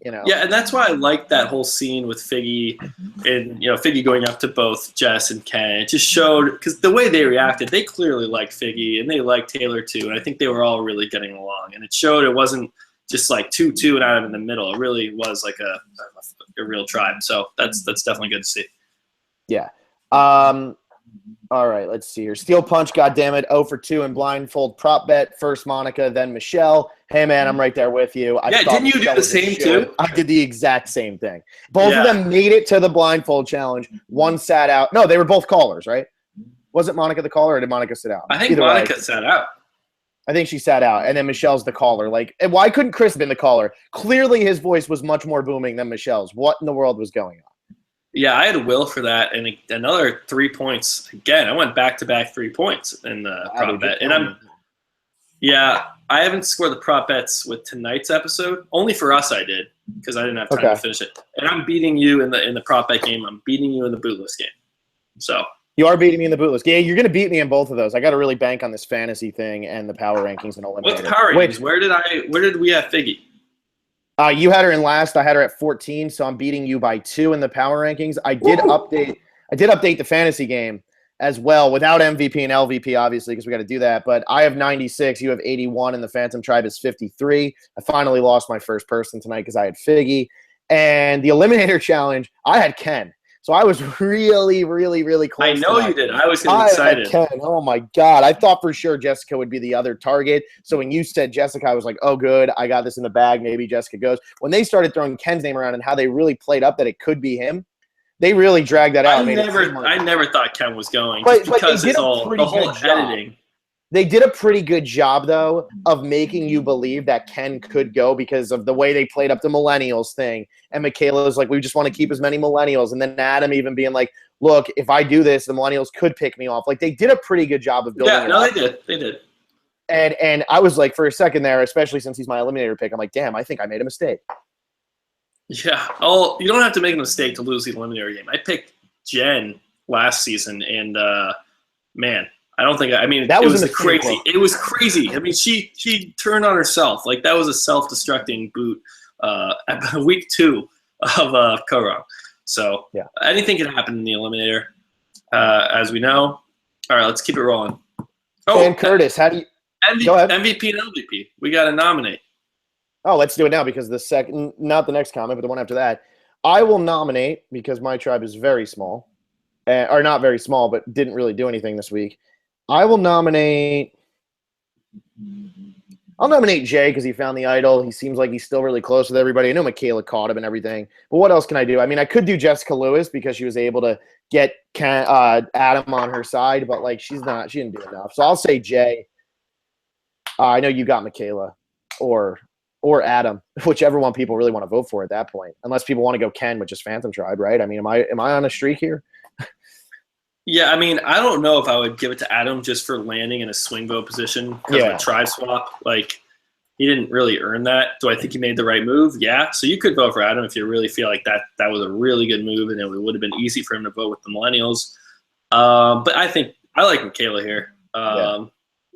Yeah, and that's why I like that whole scene with Figgy and, Figgy going up to both Jess and Ken. It just showed, because the way they reacted, they clearly liked Figgy and they liked Taylor too. And I think they were all really getting along. And it showed it wasn't just 2-2 and Adam in the middle. It really was a real tribe. So that's definitely good to see. Yeah. All right, let's see here. Steel Punch, goddammit, 0 for 2 in blindfold prop bet. First Monica, then Michelle. Hey, man, I'm right there with you. Didn't you do the same too? I did the exact same thing. Both of them made it to the blindfold challenge. One sat out. No, they were both callers, right? Wasn't Monica the caller, or did Monica sit out? I think Monica sat out. I think she sat out, and then Michelle's the caller. And why couldn't Chris have been the caller? Clearly his voice was much more booming than Michelle's. What in the world was going on? Yeah, I had Will for that, and another 3 points. Again, I went back-to-back 3 points in the prop bet. And I haven't scored the prop bets with tonight's episode. Only for us I did, because I didn't have time to finish it. And I'm beating you in the prop bet game. I'm beating you in the bootless game. So you are beating me in the bootless. Yeah, you're going to beat me in both of those. I got to really bank on this fantasy thing and the power rankings and eliminator. What's the power rankings? Where did we have Figgy? You had her in last. I had her at 14, so I'm beating you by 2 in the power rankings. I did update the fantasy game as well without MVP and LVP, obviously, because we got to do that. But I have 96. You have 81, and the Phantom Tribe is 53. I finally lost my first person tonight because I had Figgy. And the Eliminator Challenge, I had Ken. So I was really, really, really close. I know you did. I was excited. Ken. Oh, my God. I thought for sure Jessica would be the other target. So when you said Jessica, I was like, oh, good. I got this in the bag. Maybe Jessica goes. When they started throwing Ken's name around and how they really played up that it could be him, they really dragged that out. I never thought Ken was going, just because it's all the whole editing. They did a pretty good job, though, of making you believe that Ken could go because of the way they played up the Millennials thing. And Michaela's like, we just want to keep as many Millennials. And then Adam even being like, look, if I do this, the Millennials could pick me off. They did a pretty good job of building it up. They did. And I was like, for a second there, especially since he's my eliminator pick, I'm like, damn, I think I made a mistake. Yeah. Oh, you don't have to make a mistake to lose the eliminator game. I picked Jen last season, and man, I don't think. I mean, That it was was in the crazy. sequel. It was crazy. I mean, she turned on herself. Like that was a self-destructing boot. At week 2 of Korong. So yeah, anything can happen in the Eliminator, as we know. All right, let's keep it rolling. Oh, and Curtis, how do you go ahead? MVP and LVP. We got to nominate. Oh, let's do it now because the second, not the next comment, but the one after that. I will nominate because my tribe is very small, or not very small, but didn't really do anything this week. I will nominate. I'll nominate Jay because he found the idol. He seems like he's still really close with everybody. I know Michaela caught him and everything, but what else can I do? I mean, I could do Jessica Lewis because she was able to get Adam on her side, but like she didn't do enough. So I'll say Jay. I know you got Michaela or Adam, whichever one people really want to vote for at that point, unless people want to go Ken, which is Phantom Tribe, right? I mean, am I on a streak here? Yeah, I mean, I don't know if I would give it to Adam just for landing in a swing vote position because of a tribe swap. Like, he didn't really earn that. Do I think he made the right move? Yeah. So you could vote for Adam if you really feel like that was a really good move and it would have been easy for him to vote with the Millennials. But I think I like Michaela here.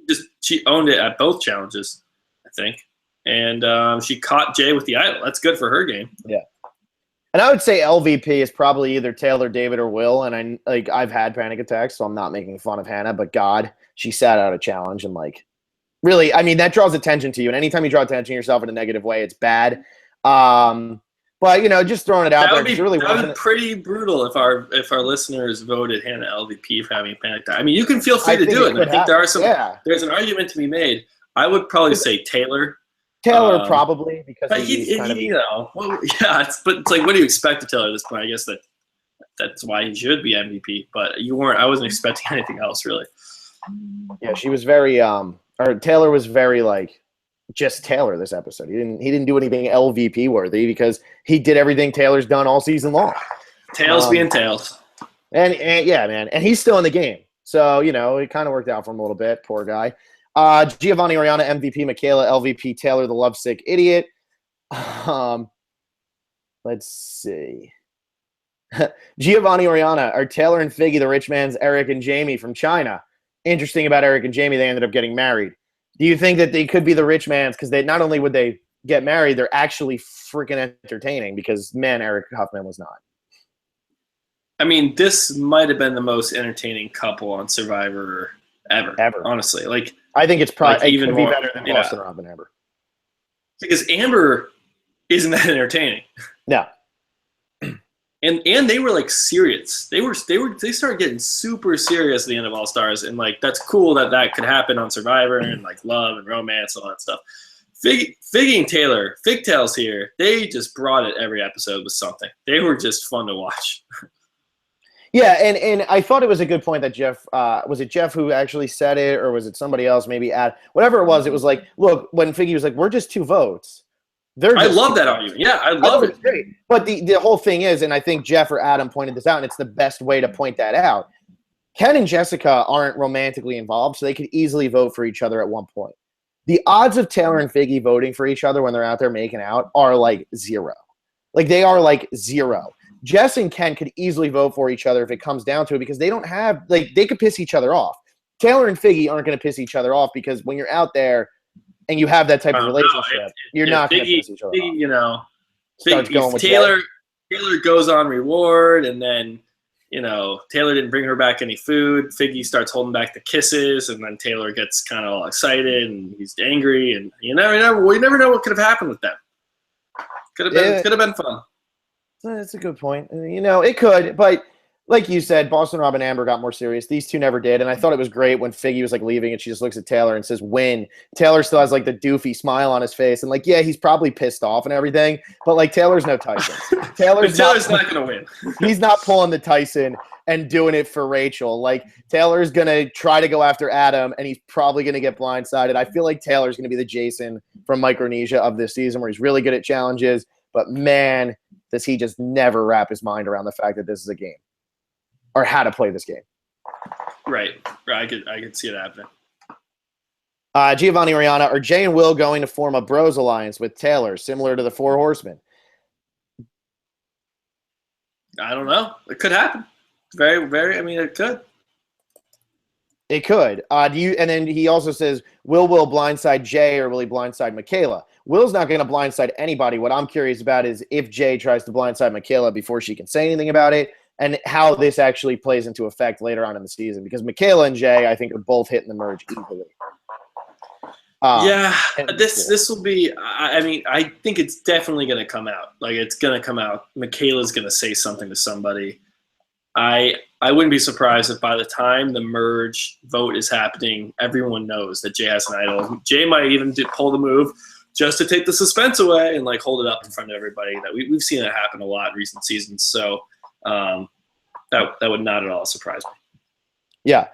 Just she owned it at both challenges, I think. And she caught Jay with the idol. That's good for her game. Yeah. And I would say LVP is probably either Taylor, David, or Will. And I've had panic attacks, so I'm not making fun of Hannah. But God, she sat out a challenge and really, I mean, that draws attention to you. And anytime you draw attention to yourself in a negative way, it's bad. But just throwing it out there, that would be pretty brutal if our listeners voted Hannah LVP for having a panic attack. I mean, you can feel free to do it. And I think there are some. Yeah. There's an argument to be made. I would probably say Taylor. Taylor probably because but he's kind of but it's like, what do you expect of Taylor at this point? I guess that's why he should be MVP. But I wasn't expecting anything else really. Yeah, she was very Taylor was very just Taylor this episode. He didn't do anything LVP worthy because he did everything Taylor's done all season long. Tails being tails. And yeah, man, and he's still in the game, so it kind of worked out for him a little bit. Poor guy. Giovanni Oriana, MVP, Michaela, LVP, Taylor, the lovesick idiot. Let's see. Giovanni Oriana are Taylor and Figgy, the rich man's Eric and Jamie from China. Interesting about Eric and Jamie, they ended up getting married. Do you think that they could be the rich man's? Because not only would they get married, they're actually freaking entertaining because, man, Eric Huffman was not. I mean, this might have been the most entertaining couple on Survivor ever. Honestly. I think it's probably even could more, be better than Boston Rob and Amber. Because Amber isn't that entertaining. No. And they were serious. They started getting super serious at the end of All Stars, and that's cool that could happen on Survivor and love and romance and all that stuff. Figgy and Taylor, Figtails here, they just brought it every episode with something. They were just fun to watch. Yeah, and I thought it was a good point that Jeff was it Jeff who actually said it, or was it somebody else? Maybe whatever it was. It was look, when Figgy was we're just 2 votes. I love that argument. Yeah, I love it. Great. But the whole thing is, and I think Jeff or Adam pointed this out, and it's the best way to point that out. Ken and Jessica aren't romantically involved, so they could easily vote for each other at one point. The odds of Taylor and Figgy voting for each other when they're out there making out are 0. They are 0. Jess and Ken could easily vote for each other if it comes down to it because they don't have they could piss each other off. Taylor and Figgy aren't going to piss each other off because when you're out there and you have that type of relationship, you're not going to piss each other off. Taylor goes on reward, and then Taylor didn't bring her back any food. Figgy starts holding back the kisses, and then Taylor gets kind of all excited and he's angry, and you never know what could have happened with them. Could have been fun. That's a good point. It could, but like you said, Boston Rob and Amber got more serious. These two never did, and I thought it was great when Figgy was leaving, and she just looks at Taylor and says, "Win." Taylor still has the doofy smile on his face, and yeah, he's probably pissed off and everything, but Taylor's no Tyson. Taylor's not going to win. He's not pulling the Tyson and doing it for Rachel. Taylor's going to try to go after Adam, and he's probably going to get blindsided. I feel like Taylor's going to be the Jason from Micronesia of this season, where he's really good at challenges, but man, does he just never wrap his mind around the fact that this is a game. Or how to play this game. Right. I could see it happening. Giovanni Oriana, are Jay and Will going to form a bros alliance with Taylor, similar to the 4 Horsemen? I don't know. It could happen. Very, very. I mean, it could. It could. And then he also says, will blindside Jay or will he blindside Michaela? Will's not going to blindside anybody. What I'm curious about is if Jay tries to blindside Michaela before she can say anything about it, and how this actually plays into effect later on in the season. Because Michaela and Jay, I think, are both hitting the merge easily. This will be. I mean, I think it's definitely going to come out. Like, it's going to come out. Michaela's going to say something to somebody. I wouldn't be surprised if by the time the merge vote is happening, everyone knows that Jay has an idol. Jay might even pull the move just to take the suspense away and like hold it up in front of everybody. That we've seen that happen a lot in recent seasons. So that would not at all surprise me. Yeah.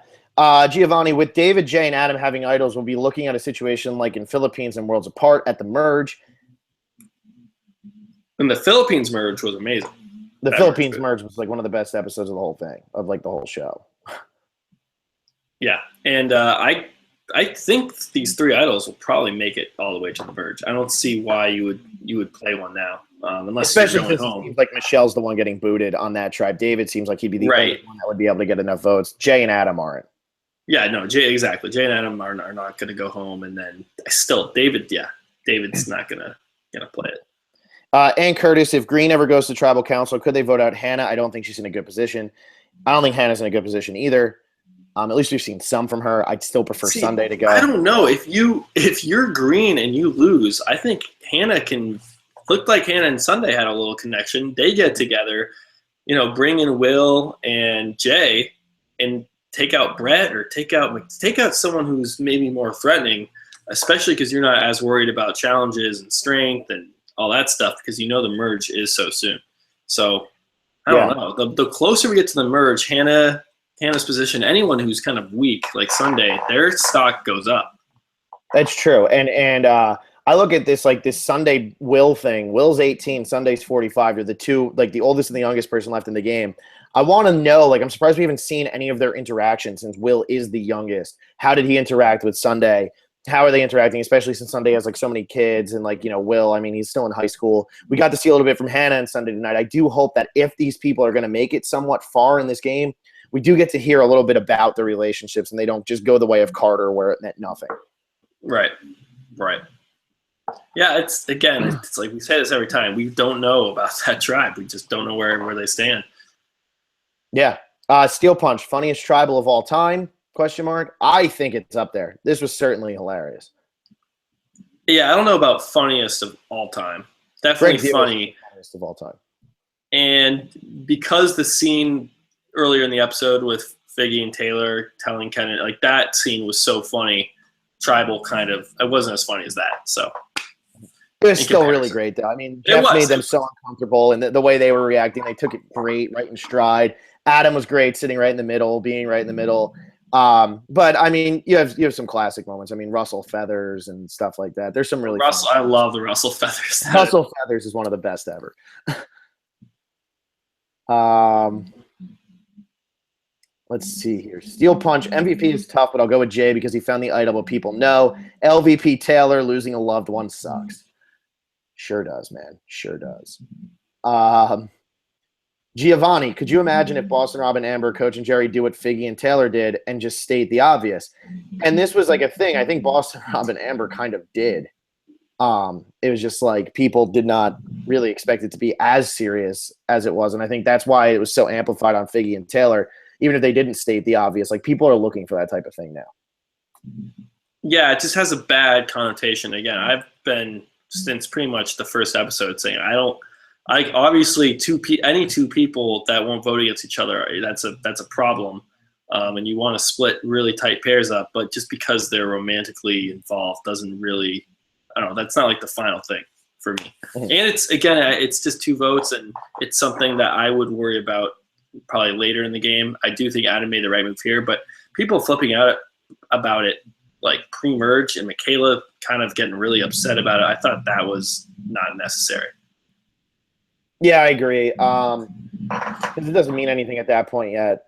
Giovanni, with David, Jay, and Adam having idols, we'll be looking at a situation like in Philippines and Worlds Apart at the merge. And the Philippines merge was amazing. The Philippines merge was like one of the best episodes of the whole thing, of like the whole show. Yeah, and I think these three idols will probably make it all the way to the merge. I don't see why you would play one now, unless especially you're going since home. It seems like Michelle's the one getting booted on that tribe. David seems like he'd be the only one that would be able to get enough votes. Jay and Adam aren't. Yeah, no, exactly. Jay and Adam are not going to go home, and then still David's not going to play it. And Curtis, if Green ever goes to tribal council, could they vote out Hannah? I don't think she's in a good position. I don't think Hannah's in a good position either. At least we've seen some from her. I'd still prefer Sunday to go. I don't know. If you're Green and you lose, I think Hannah can look like Hannah and Sunday had a little connection. They get together, bring in Will and Jay and take out Brett or take out someone who's maybe more threatening, especially because you're not as worried about challenges and strength and all that stuff because the merge is so soon. So I don't know. The closer we get to the merge, Hannah's position, anyone who's kind of weak like Sunday, their stock goes up. That's true. And I look at this like this Sunday Will thing. Will's 18, Sunday's 45. They're the two, like the oldest and the youngest person left in the game. I want to know, like, I'm surprised we haven't seen any of their interactions since Will is the youngest. How did he interact with Sunday? How are they interacting, especially since Sunday has, like, so many kids and, like, Will, I mean, he's still in high school. We got to see a little bit from Hannah and Sunday tonight. I do hope that if these people are going to make it somewhat far in this game, we do get to hear a little bit about the relationships and they don't just go the way of Carter where it meant nothing. Right. Yeah, it's like we say this every time. We don't know about that tribe. We just don't know where they stand. Yeah. Steel Punch, funniest tribal of all time? ? I think it's up there. This was certainly hilarious. Yeah, I don't know about funniest of all time. Definitely funny. Funniest of all time. And because the scene earlier in the episode with Figgy and Taylor telling Kenneth, like that scene was so funny, tribal it wasn't as funny as that. So it was still really great, though. I mean, Jeff made them so uncomfortable, and the way they were reacting, they took it right in stride. Adam was great, sitting right in the middle, being right in the middle. But I mean, you have some classic moments. I mean, Russell Feathers and stuff like that. There's some really Russell. I love the Russell Feathers. Russell Feathers is one of the best ever. Let's see here. Steel Punch MVP is tough, but I'll go with Jay because he found the idol, but people know. LVP Taylor losing a loved one sucks. Sure does, man. Sure does. Giovanni, could you imagine if Boston Rob and Amber, Coach and Jerry do what Figgy and Taylor did and just state the obvious? And this was like a thing. I think Boston Rob and Amber kind of did. It was just like people did not really expect it to be as serious as it was. And I think that's why it was so amplified on Figgy and Taylor, even if they didn't state the obvious. Like people are looking for that type of thing now. Yeah, it just has a bad connotation. Again, I've been since pretty much the first episode saying obviously any two people that won't vote against each other, that's a problem, and you want to split really tight pairs up. But just because they're romantically involved doesn't really, I don't know. That's not like the final thing for me. And it's just two votes, and it's something that I would worry about probably later in the game. I do think Adam made the right move here, but people flipping out about it like pre-merge and Michaela kind of getting really upset about it, I thought that was not necessary. Yeah, I agree. Because it doesn't mean anything at that point yet.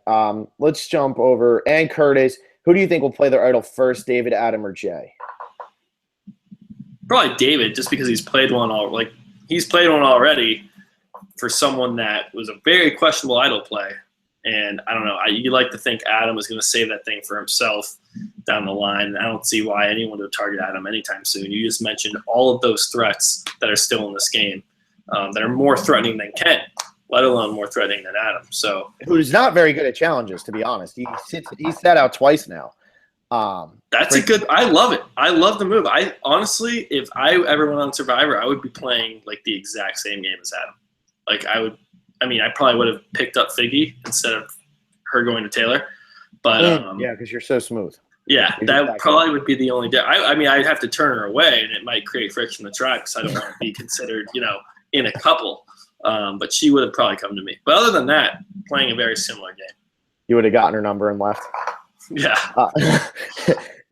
Let's jump over. And Curtis, who do you think will play their idol first, David, Adam, or Jay? Probably David, just because he's played one already for someone that was a very questionable idol play. And I don't know. You like to think Adam is going to save that thing for himself down the line. I don't see why anyone would target Adam anytime soon. You just mentioned all of those threats that are still in this game that are more threatening than Ken, let alone more threatening than Adam. So who's not very good at challenges, to be honest. He's sat out twice now. That's a good. I love it. I love the move. I honestly, if I ever went on Survivor, I would be playing like the exact same game as Adam. Like I would. I mean, I probably would have picked up Figgy instead of her going to Taylor. But yeah, because you're so smooth. Yeah, that probably would be the only. I mean, I'd have to turn her away, and it might create friction in the tribe because I don't want to be considered, in a couple. But she would have probably come to me. But other than that, playing a very similar game. You would have gotten her number and left. Yeah.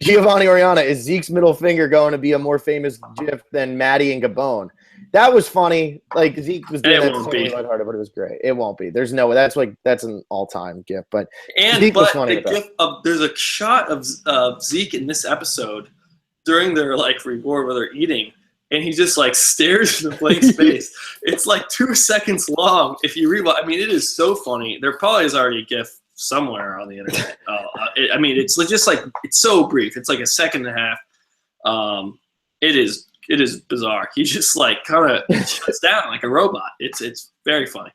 Giovanni Oriana, is Zeke's middle finger going to be a more famous GIF than Maddie and Gabon? That was funny. Like Zeke was doing that totally lighthearted, but it was great. It won't be. There's no way. That's an all-time GIF. But Zeke was funny. There's a shot of Zeke in this episode during their reward where they're eating, and he just stares into blank space. It's 2 seconds long. If you rewind, I mean, it is so funny. There probably is already a GIF somewhere on the internet. I mean, it's just it's so brief. It's a second and a half. It is bizarre. He just kind of shuts down like a robot. It's very funny.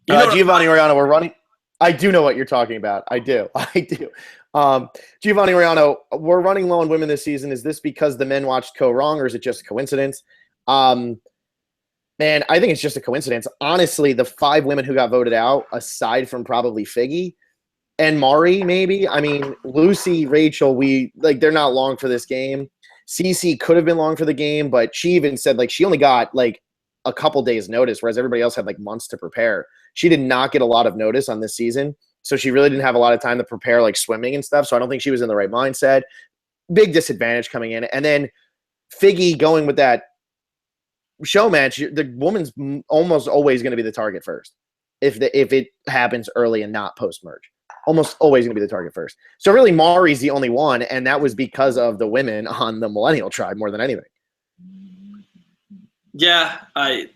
Giovanni Oriano, we're running. I do know what you're talking about. I do. Giovanni Oriano, we're running low on women this season. Is this because the men watched Co wrong, or is it just a coincidence? Man, I think it's just a coincidence. Honestly, the 5 women who got voted out, aside from probably Figgy and Mari, maybe. I mean, Lucy, Rachel, they're not long for this game. Cece could have been long for the game, but she even said she only got a couple days notice, whereas everybody else had months to prepare. She did not get a lot of notice on this season, so she really didn't have a lot of time to prepare swimming and stuff. So I don't think she was in the right mindset. Big disadvantage coming in, and then Figgy going with that show match. The woman's almost always going to be the target first if it happens early and not post merge. Almost always going to be the target first. So really, Mari's the only one, and that was because of the women on the Millennial tribe more than anything. Yeah, I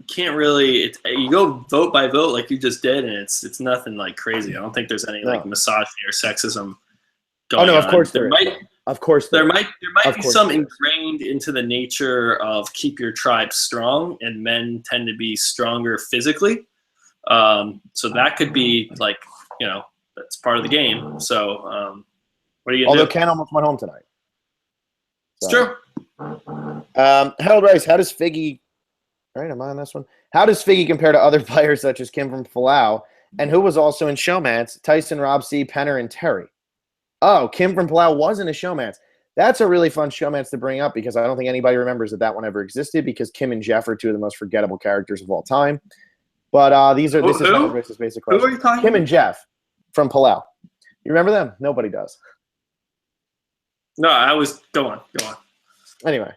can't really. You go vote by vote like you just did, and it's nothing crazy. I don't think there's any misogyny or sexism going on. Of course there might. Of course there might be some ingrained into the nature of keep your tribe strong, and men tend to be stronger physically. So that could be that's part of the game. So what are you gonna do? Ken almost went home tonight. It's true. Harold Rice, how does Figgy? All right, am I on this one? How does Figgy compare to other players such as Kim from Palau, and who was also in Showmats? Tyson, Rob C, Penner, and Terry. Oh, Kim from Palau wasn't a Showmats. That's a really fun Showmats to bring up because I don't think anybody remembers that one ever existed because Kim and Jeff are 2 of the most forgettable characters of all time. But this is Harold Rice's basic question. Who are you talking Kim and Jeff from Palau. You remember them? Nobody does. No, go on. Anyway,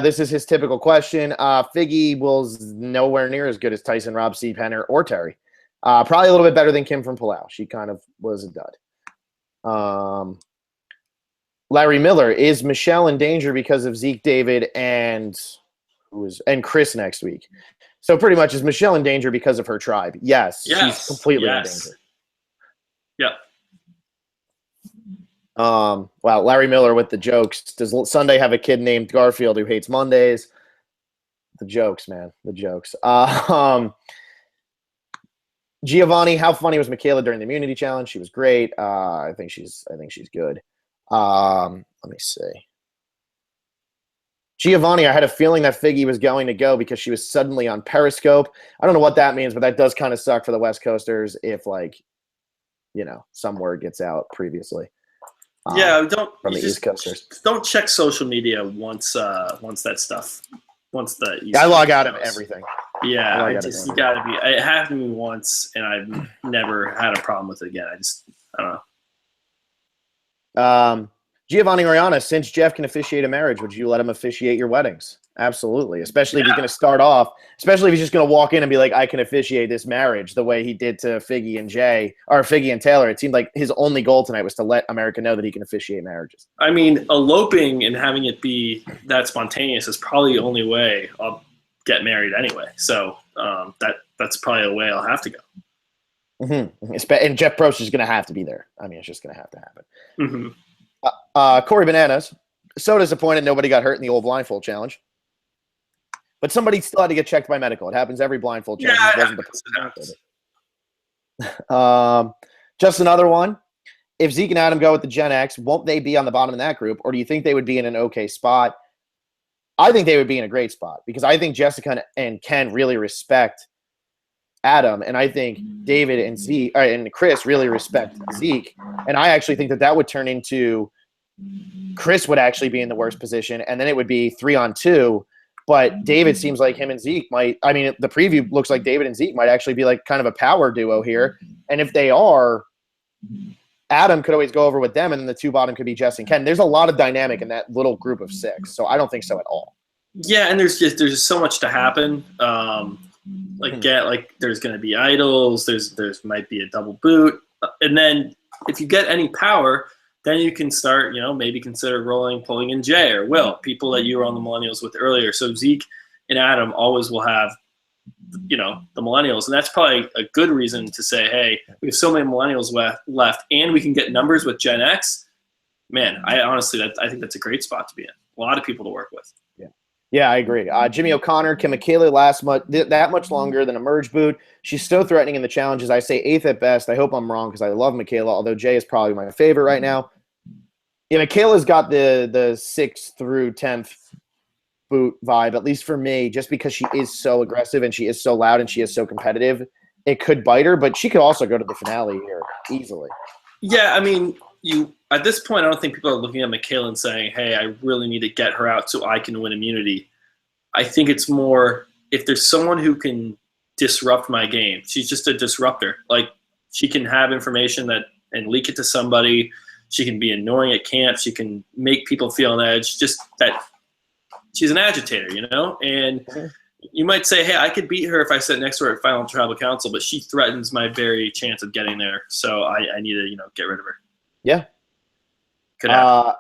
this is his typical question. Figgy was nowhere near as good as Tyson, Rob C, Penner, or Terry. Probably a little bit better than Kim from Palau. She kind of was a dud. Larry Miller, is Michelle in danger because of Zeke, David, and Chris next week? So pretty much, is Michelle in danger because of her tribe? Yes. She's completely in danger. Yep. Wow, Larry Miller with the jokes. Does Sunday have a kid named Garfield who hates Mondays? The jokes, man. The jokes. Giovanni, how funny was Michaela during the immunity challenge? She was great. I think she's good. Let me see. Giovanni, I had a feeling that Figgy was going to go because she was suddenly on Periscope. I don't know what that means, but that does kind of suck for the West Coasters if some word gets out previously. From the East Coasters. Don't check social media once that stuff. I log out of everything. Yeah, you gotta be. It happened to me once, and I've never had a problem with it again. I don't know. Giovanni Oriana, since Jeff can officiate a marriage, would you let him officiate your weddings? Absolutely, especially if he's going to start off. Especially if he's just going to walk in and be like, "I can officiate this marriage," the way he did to Figgy and Taylor. It seemed like his only goal tonight was to let America know that he can officiate marriages. I mean, eloping and having it be that spontaneous is probably the only way. get married anyway. So that's probably the way I'll have to go. Mm-hmm. And Jeff Probst is going to have to be there. I mean, it's just going to have to happen. Mm-hmm. Corey Bananas, so disappointed nobody got hurt in the old blindfold challenge. But somebody still had to get checked by medical. It happens every blindfold challenge. Just another one. If Zeke and Adam go with the Gen X, won't they be on the bottom of that group? Or do you think they would be in an okay spot? I think they would be in a great spot because I think Jessica and Ken really respect Adam, and I think David and Zeke and Chris really respect Zeke. And I actually think that would turn into Chris would actually be in the worst position, and then it would be 3-on-2. But David seems like him and Zeke might – I mean, the preview looks like David and Zeke might actually be like kind of a power duo here. And if they are, Adam could always go over with them, and then the two bottom could be Jess and Ken. There's a lot of dynamic in that little group of 6, so I don't think so at all. Yeah, and there's just so much to happen. There's going to be idols. There's might be a double boot, and then if you get any power, then you can start, maybe consider pulling in Jay or Will, people that you were on the Millennials with earlier. So Zeke and Adam always will have, the Millennials, and that's probably a good reason to say, hey, we have so many Millennials left, and we can get numbers with Gen X. Man, I think that's a great spot to be in. A lot of people to work with. Yeah, I agree. Jimmy O'Connor, can Michaela last that much longer than a merge boot? She's still threatening in the challenges. I say 8th at best. I hope I'm wrong because I love Michaela, although Jay is probably my favorite right now. Yeah, Michaela's got the 6th through 10th boot vibe, at least for me, just because she is so aggressive and she is so loud and she is so competitive. It could bite her, but she could also go to the finale here easily. Yeah, I mean, at this point, I don't think people are looking at Michaela and saying, hey, I really need to get her out so I can win immunity. I think it's more if there's someone who can disrupt my game. She's just a disruptor. Like, she can have information and leak it to somebody. She can be annoying at camp. She can make people feel on edge. Just that she's an agitator, And you might say, hey, I could beat her if I sit next to her at Final Tribal Council, but she threatens my very chance of getting there. So I need to, get rid of her. Yeah. Could happen.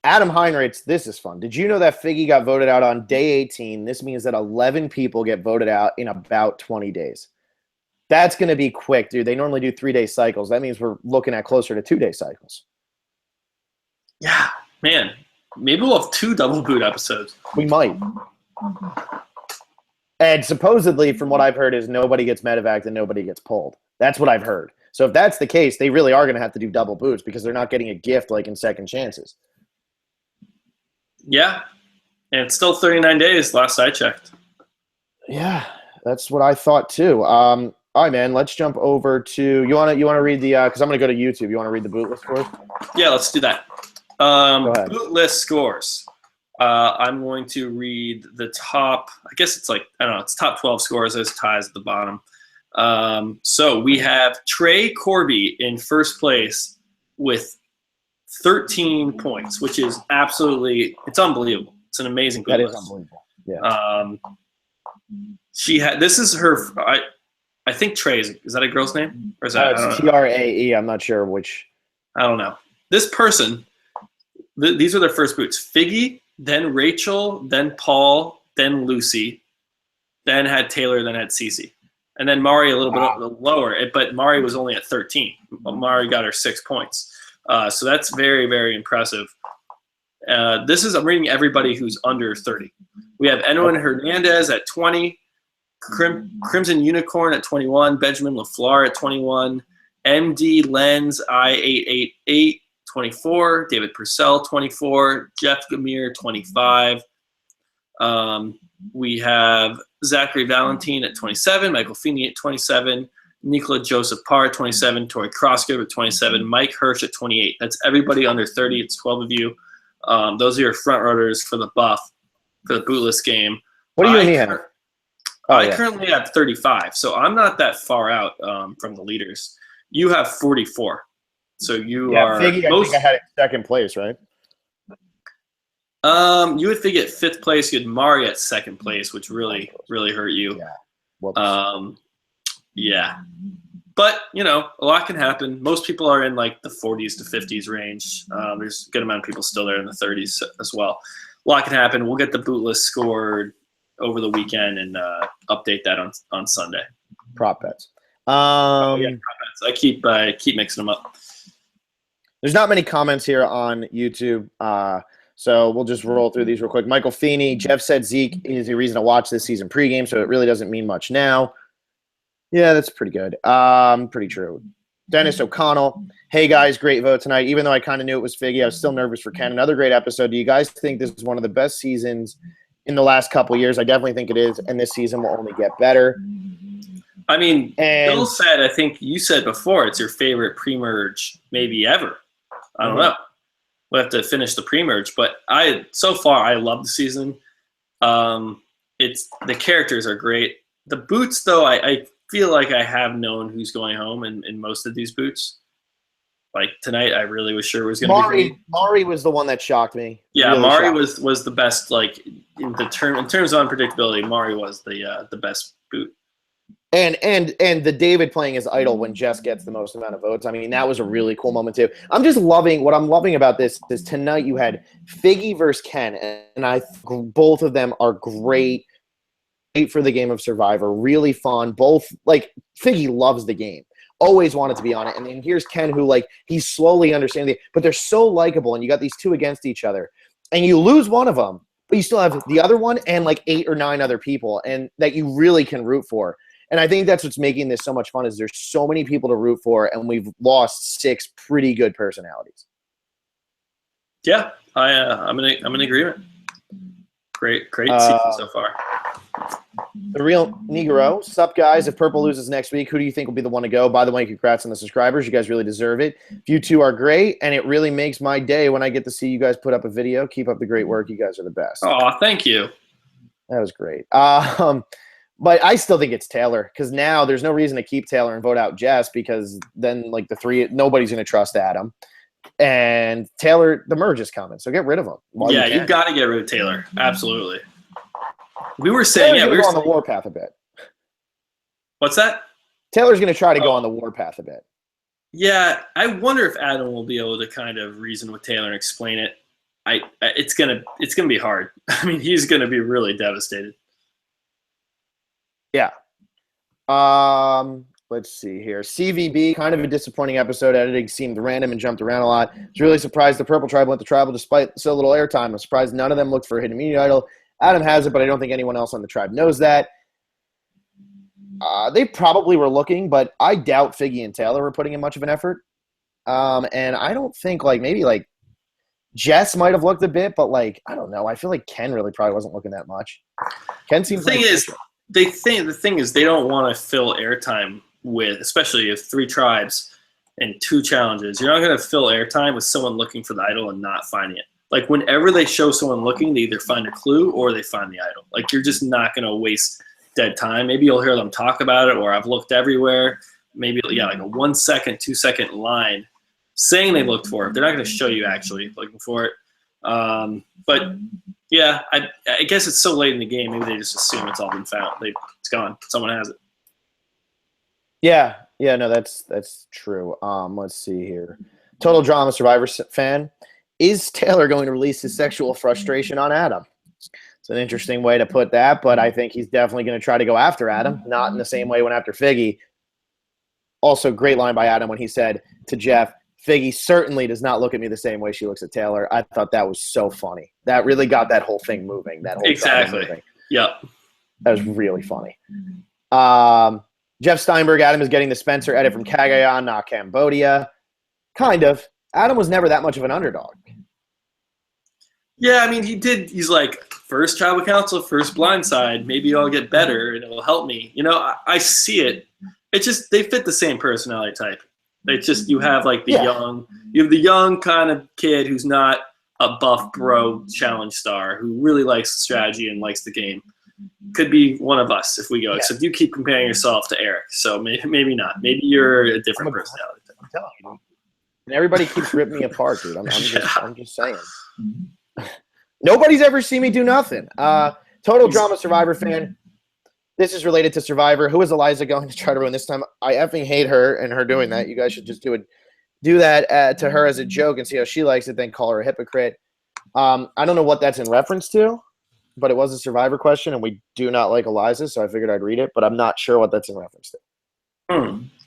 Adam Heinrichs, this is fun. Did you know that Figgy got voted out on day 18? This means that 11 people get voted out in about 20 days. That's going to be quick, dude. They normally do 3-day cycles. That means we're looking at closer to 2-day cycles. Yeah, man. Maybe we'll have 2 double boot episodes. We might. And supposedly, from what I've heard, is nobody gets medevaced and nobody gets pulled. That's what I've heard. So if that's the case, they really are going to have to do double boots because they're not getting a gift like in second chances. Yeah, and it's still 39 days last I checked. Yeah, that's what I thought too. All right, man, let's jump over to – you want to read the because I'm going to go to YouTube. You want to read the boot list scores? Yeah, let's do that. Boot list scores. I'm going to read the top – I guess it's it's top 12 scores. There's ties at the bottom. So we have Trey Corby in first place with 13 points, which is it's unbelievable. It's an amazing boot list. That is unbelievable. Yeah. This is her, I think Trey's, is that a girl's name? Or is that, it's Trae. I'm not sure which. I don't know. This person, these are their first boots. Figgy, then Rachel, then Paul, then Lucy, then had Taylor, then had Cece. And then Mari a little bit lower, but Mari was only at 13. Mari got her 6 points. So that's very, very impressive. I'm reading everybody who's under 30. We have Enwin Hernandez at 20, Crimson Unicorn at 21, Benjamin LaFleur at 21, MD Lens I888 24, David Purcell 24, Jeff Gamir 25. We have Zachary Valentine at 27, Michael Feeney at 27, Nikola Joseph Parr at 27, Tori Crossgrove at 27, Mike Hirsch at 28. That's everybody under 30. It's 12 of you. Those are your front runners for the buff, for the bootless game. What do you have? I currently have 35, so I'm not that far out from the leaders. You have 44. So you are Figgy, I think I had it second place, right? You would think at 5th place, you had Mari at 2nd place, which really, really hurt you. Yeah. Whoops. Yeah. But, a lot can happen. Most people are in like the 40s to 50s range. There's a good amount of people still there in the 30s as well. A lot can happen. We'll get the boot list scored over the weekend and update that on Sunday. Prop bets. Prop bets. I keep mixing them up. There's not many comments here on YouTube, so we'll just roll through these real quick. Michael Feeney, Jeff said Zeke is a reason to watch this season pregame, so it really doesn't mean much now. Yeah, that's pretty good. Pretty true. Dennis O'Connell, hey guys, great vote tonight. Even though I kind of knew it was Figgy, I was still nervous for Ken. Another great episode. Do you guys think this is one of the best seasons in the last couple of years? I definitely think it is, and this season will only get better. I mean, Bill said, I think you said before, it's your favorite pre-merge maybe ever. I don't know. We'll have to finish the pre-merge, but so far I love the season. It's the characters are great. The boots, though, I feel like I have known who's going home in most of these boots. Like tonight, I really was sure it was going to be Mari was the one that shocked me. Yeah, really Mari was the best. Like in terms of unpredictability, Mari was the best boot. And the David playing his idol when Jess gets the most amount of votes. I mean, that was a really cool moment too. What I'm loving about this is tonight you had Figgy versus Ken, and I think both of them are great for the game of Survivor. Really fun. Both, like, Figgy loves the game. Always wanted to be on it. And then here's Ken, who, like, he's slowly understanding it. But they're so likable, and you got these two against each other. And you lose one of them, but you still have the other one and, like, 8 or 9 other people and that you really can root for. And I think that's what's making this so much fun is there's so many people to root for, and we've lost 6 pretty good personalities. Yeah, I'm in agreement. Great season so far. The Real Negro, sup guys? If Purple loses next week, who do you think will be the one to go? By the way, congrats on the subscribers. You guys really deserve it. You two are great, and it really makes my day when I get to see you guys put up a video. Keep up the great work. You guys are the best. Oh, thank you. That was great. But I still think it's Taylor because now there's no reason to keep Taylor and vote out Jess because then, like, nobody's going to trust Adam. And Taylor, the merge is coming, so get rid of him. Yeah, you got to get rid of Taylor. Absolutely. We were saying, we were on the warpath a bit. What's that? Taylor's going to try to go on the warpath a bit. Yeah, I wonder if Adam will be able to kind of reason with Taylor and explain it. It's gonna be hard. I mean, he's gonna be really devastated. Yeah. Let's see here. CVB, kind of a disappointing episode. Editing seemed random and jumped around a lot. I was really surprised the Purple Tribe went to Tribal despite so little airtime. I'm surprised none of them looked for a hidden immunity idol. Adam has it, but I don't think anyone else on the tribe knows that. They probably were looking, but I doubt Figgy and Taylor were putting in much of an effort. And I don't think, maybe Jess might have looked a bit, but, I don't know. I feel like Ken really probably wasn't looking that much. Ken seems the thing is they don't want to fill airtime with, especially if 3 tribes and 2 challenges. You're not going to fill airtime with someone looking for the idol and not finding it. Like, whenever they show someone looking, they either find a clue or they find the idol. Like, you're just not going to waste dead time. Maybe you'll hear them talk about it, or I've looked everywhere. Maybe, like a 1 second, 2 second line saying they looked for it. They're not going to show you actually looking for it. But yeah, I guess it's so late in the game. Maybe they just assume it's all been found. It's gone. Someone has it. Yeah, no, that's true. Let's see here. Total Drama Survivor fan. Is Taylor going to release his sexual frustration on Adam? It's an interesting way to put that, but I think he's definitely going to try to go after Adam, not in the same way he went after Figgy. Also, great line by Adam when he said to Jeff, Figgy certainly does not look at me the same way she looks at Taylor. I thought that was so funny. That really got that whole thing moving. Exactly. Moving. Yep. That was really funny. Jeff Steinberg, Adam is getting the Spencer edit from Cagayan, not Cambodia. Kind of. Adam was never that much of an underdog. Yeah, I mean, he's like, first tribal council, first blindside. Maybe I'll get better and it'll help me. I see it. It's just they fit the same personality type. It's just you have the young kind of kid who's not a buff bro challenge star who really likes the strategy and likes the game. Could be one of us if we go. Yeah. Except you keep comparing yourself to Eric, so maybe not. Maybe you're a different personality. I'm telling you, and everybody keeps ripping me apart, dude. I'm just saying. Nobody's ever seen me do nothing. Total Drama Survivor fan. This is related to Survivor. Who is Eliza going to try to ruin this time? I effing hate her and her doing that. You guys should just do that to her as a joke and see how she likes it, then call her a hypocrite. I don't know what that's in reference to. but it was a Survivor question, and we do not like Eliza, so I figured I'd read it, but I'm not sure what that's in reference to.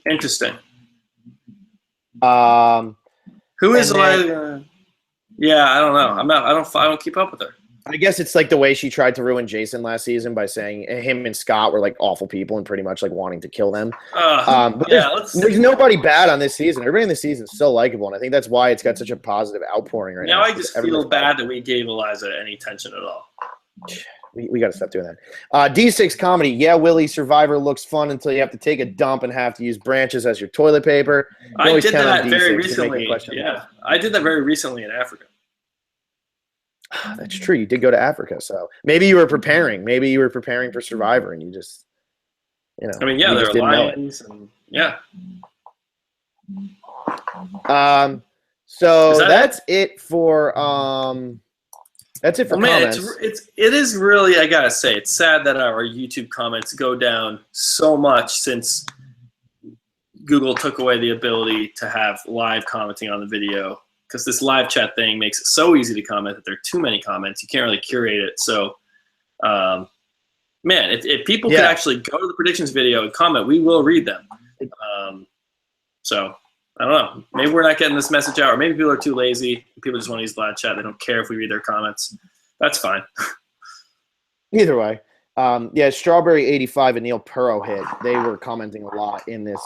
Interesting. Who is Eliza? Yeah, I don't know. I don't keep up with her. I guess it's like the way she tried to ruin Jason last season by saying him and Scott were like awful people and pretty much like wanting to kill them. But there's nobody bad on this season. Everybody in the season is so likable, and I think that's why it's got such a positive outpouring right now. Now I just feel bad that we gave Eliza any attention at all. We got to stop doing that. D6 comedy. Yeah, Willie, Survivor looks fun until you have to take a dump and have to use branches as your toilet paper. I did that very recently. Yeah, I did that very recently in Africa. That's true. You did go to Africa, so maybe you were preparing. Maybe you were preparing for Survivor, and you just, I mean, yeah, there are lions, and yeah. So that's it for That's it for comments. It is really, I gotta say, it's sad that our YouTube comments go down so much since Google took away the ability to have live commenting on the video, because this live chat thing makes it so easy to comment that there are too many comments. You can't really curate it. So, man, if people could actually go to the predictions video and comment, we will read them. So, I don't know. Maybe we're not getting this message out, or maybe people are too lazy. People just want to use live chat. They don't care if we read their comments. That's fine. Either way. Strawberry 85 and Neil Purro hit. They were commenting a lot in this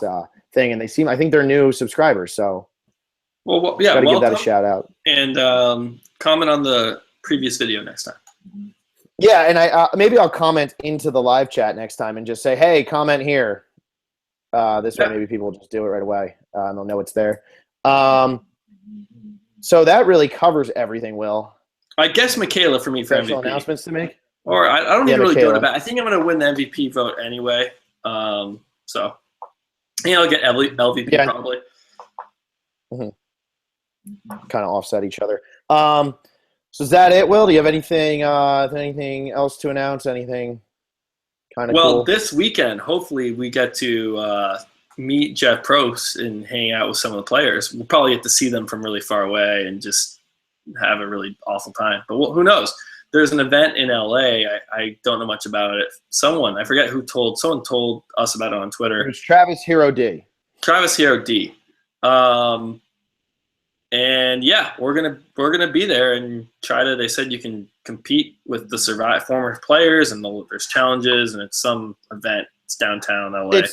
thing, and I think they're new subscribers, so gotta give that a shout out. And comment on the previous video next time. Yeah, and maybe I'll comment into the live chat next time and just say, hey, comment here. This way maybe people will just do it right away. And they'll know it's there. So that really covers everything, Will. I guess Michaela for me for Special MVP. announcements to make? Or I don't even really go to bat. I think I'm going to win the MVP vote anyway. So, I'll get LVP probably. Mm-hmm. Kind of offset each other. So is that it, Will? Do you have anything else to announce? Anything kind of cool? This weekend, hopefully we get to meet Jeff Probst and hang out with some of the players. We'll probably get to see them from really far away and just have a really awful time. But who knows? There's an event in LA. I don't know much about it. Someone told us about it on Twitter. It's Travis Hero D. And yeah, we're gonna be there and try to. They said you can compete with the former players, and there's challenges, and it's some event. It's downtown LA.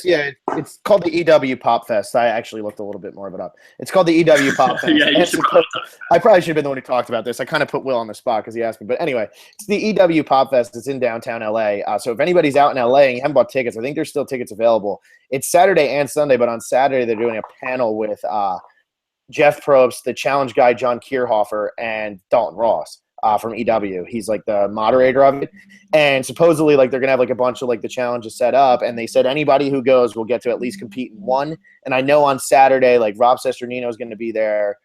It's called the EW Pop Fest. I actually looked a little bit more of it up. It's called the EW Pop Fest. I probably should have been the one who talked about this. I kind of put Will on the spot because he asked me. But anyway, it's the EW Pop Fest. It's in downtown LA. So if anybody's out in LA and you haven't bought tickets, I think there's still tickets available. It's Saturday and Sunday, but on Saturday they're doing a panel with Jeff Probst, the challenge guy John Kierhofer, and Dalton Ross from EW. He's like the moderator of it. And supposedly like they're going to have like a bunch of like the challenges set up. And they said anybody who goes will get to at least compete in one. And I know on Saturday, like Rob Sesternino is going to be there.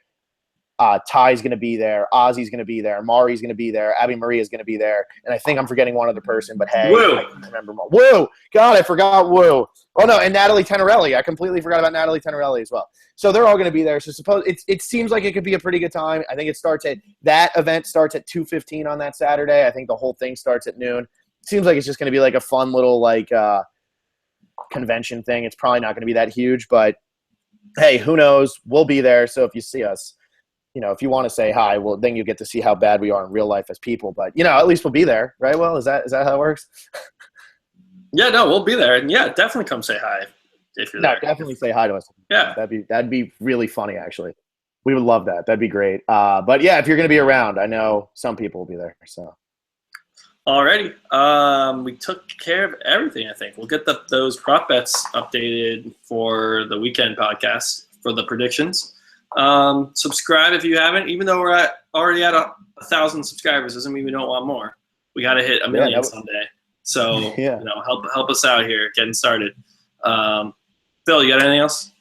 Ty's going to be there. Ozzy's going to be there. Mari's going to be there. Abby Maria is going to be there. And I think I'm forgetting one other person, but hey, Woo. I can remember more. Woo! God, I forgot Woo. Oh, no, and Natalie Tenorelli. I completely forgot about Natalie Tenorelli as well. So they're all going to be there. So it seems like it could be a pretty good time. I think that event starts at 2:15 on that Saturday. I think the whole thing starts at noon. It seems like it's just going to be like a fun little like convention thing. It's probably not going to be that huge, but hey, who knows? We'll be there. So if you see us, if you want to say hi, well, then you get to see how bad we are in real life as people. But, at least we'll be there, right? Well, is that how it works? Yeah, no, we'll be there. And, yeah, definitely come say hi if you're there. No, definitely say hi to us. Yeah. That'd be really funny, actually. We would love that. That'd be great. But, yeah, if you're going to be around, I know some people will be there. So. Alrighty. We took care of everything, I think. We'll get those prop bets updated for the weekend podcast for the predictions. Subscribe if you haven't. Even though we're already at 1,000 subscribers, doesn't mean we don't want more. We got to hit 1 million someday. So help us out here getting started. Phil, you got anything else?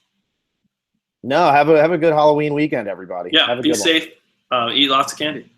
No, have a good Halloween weekend, everybody. Yeah, be safe. Eat lots of candy.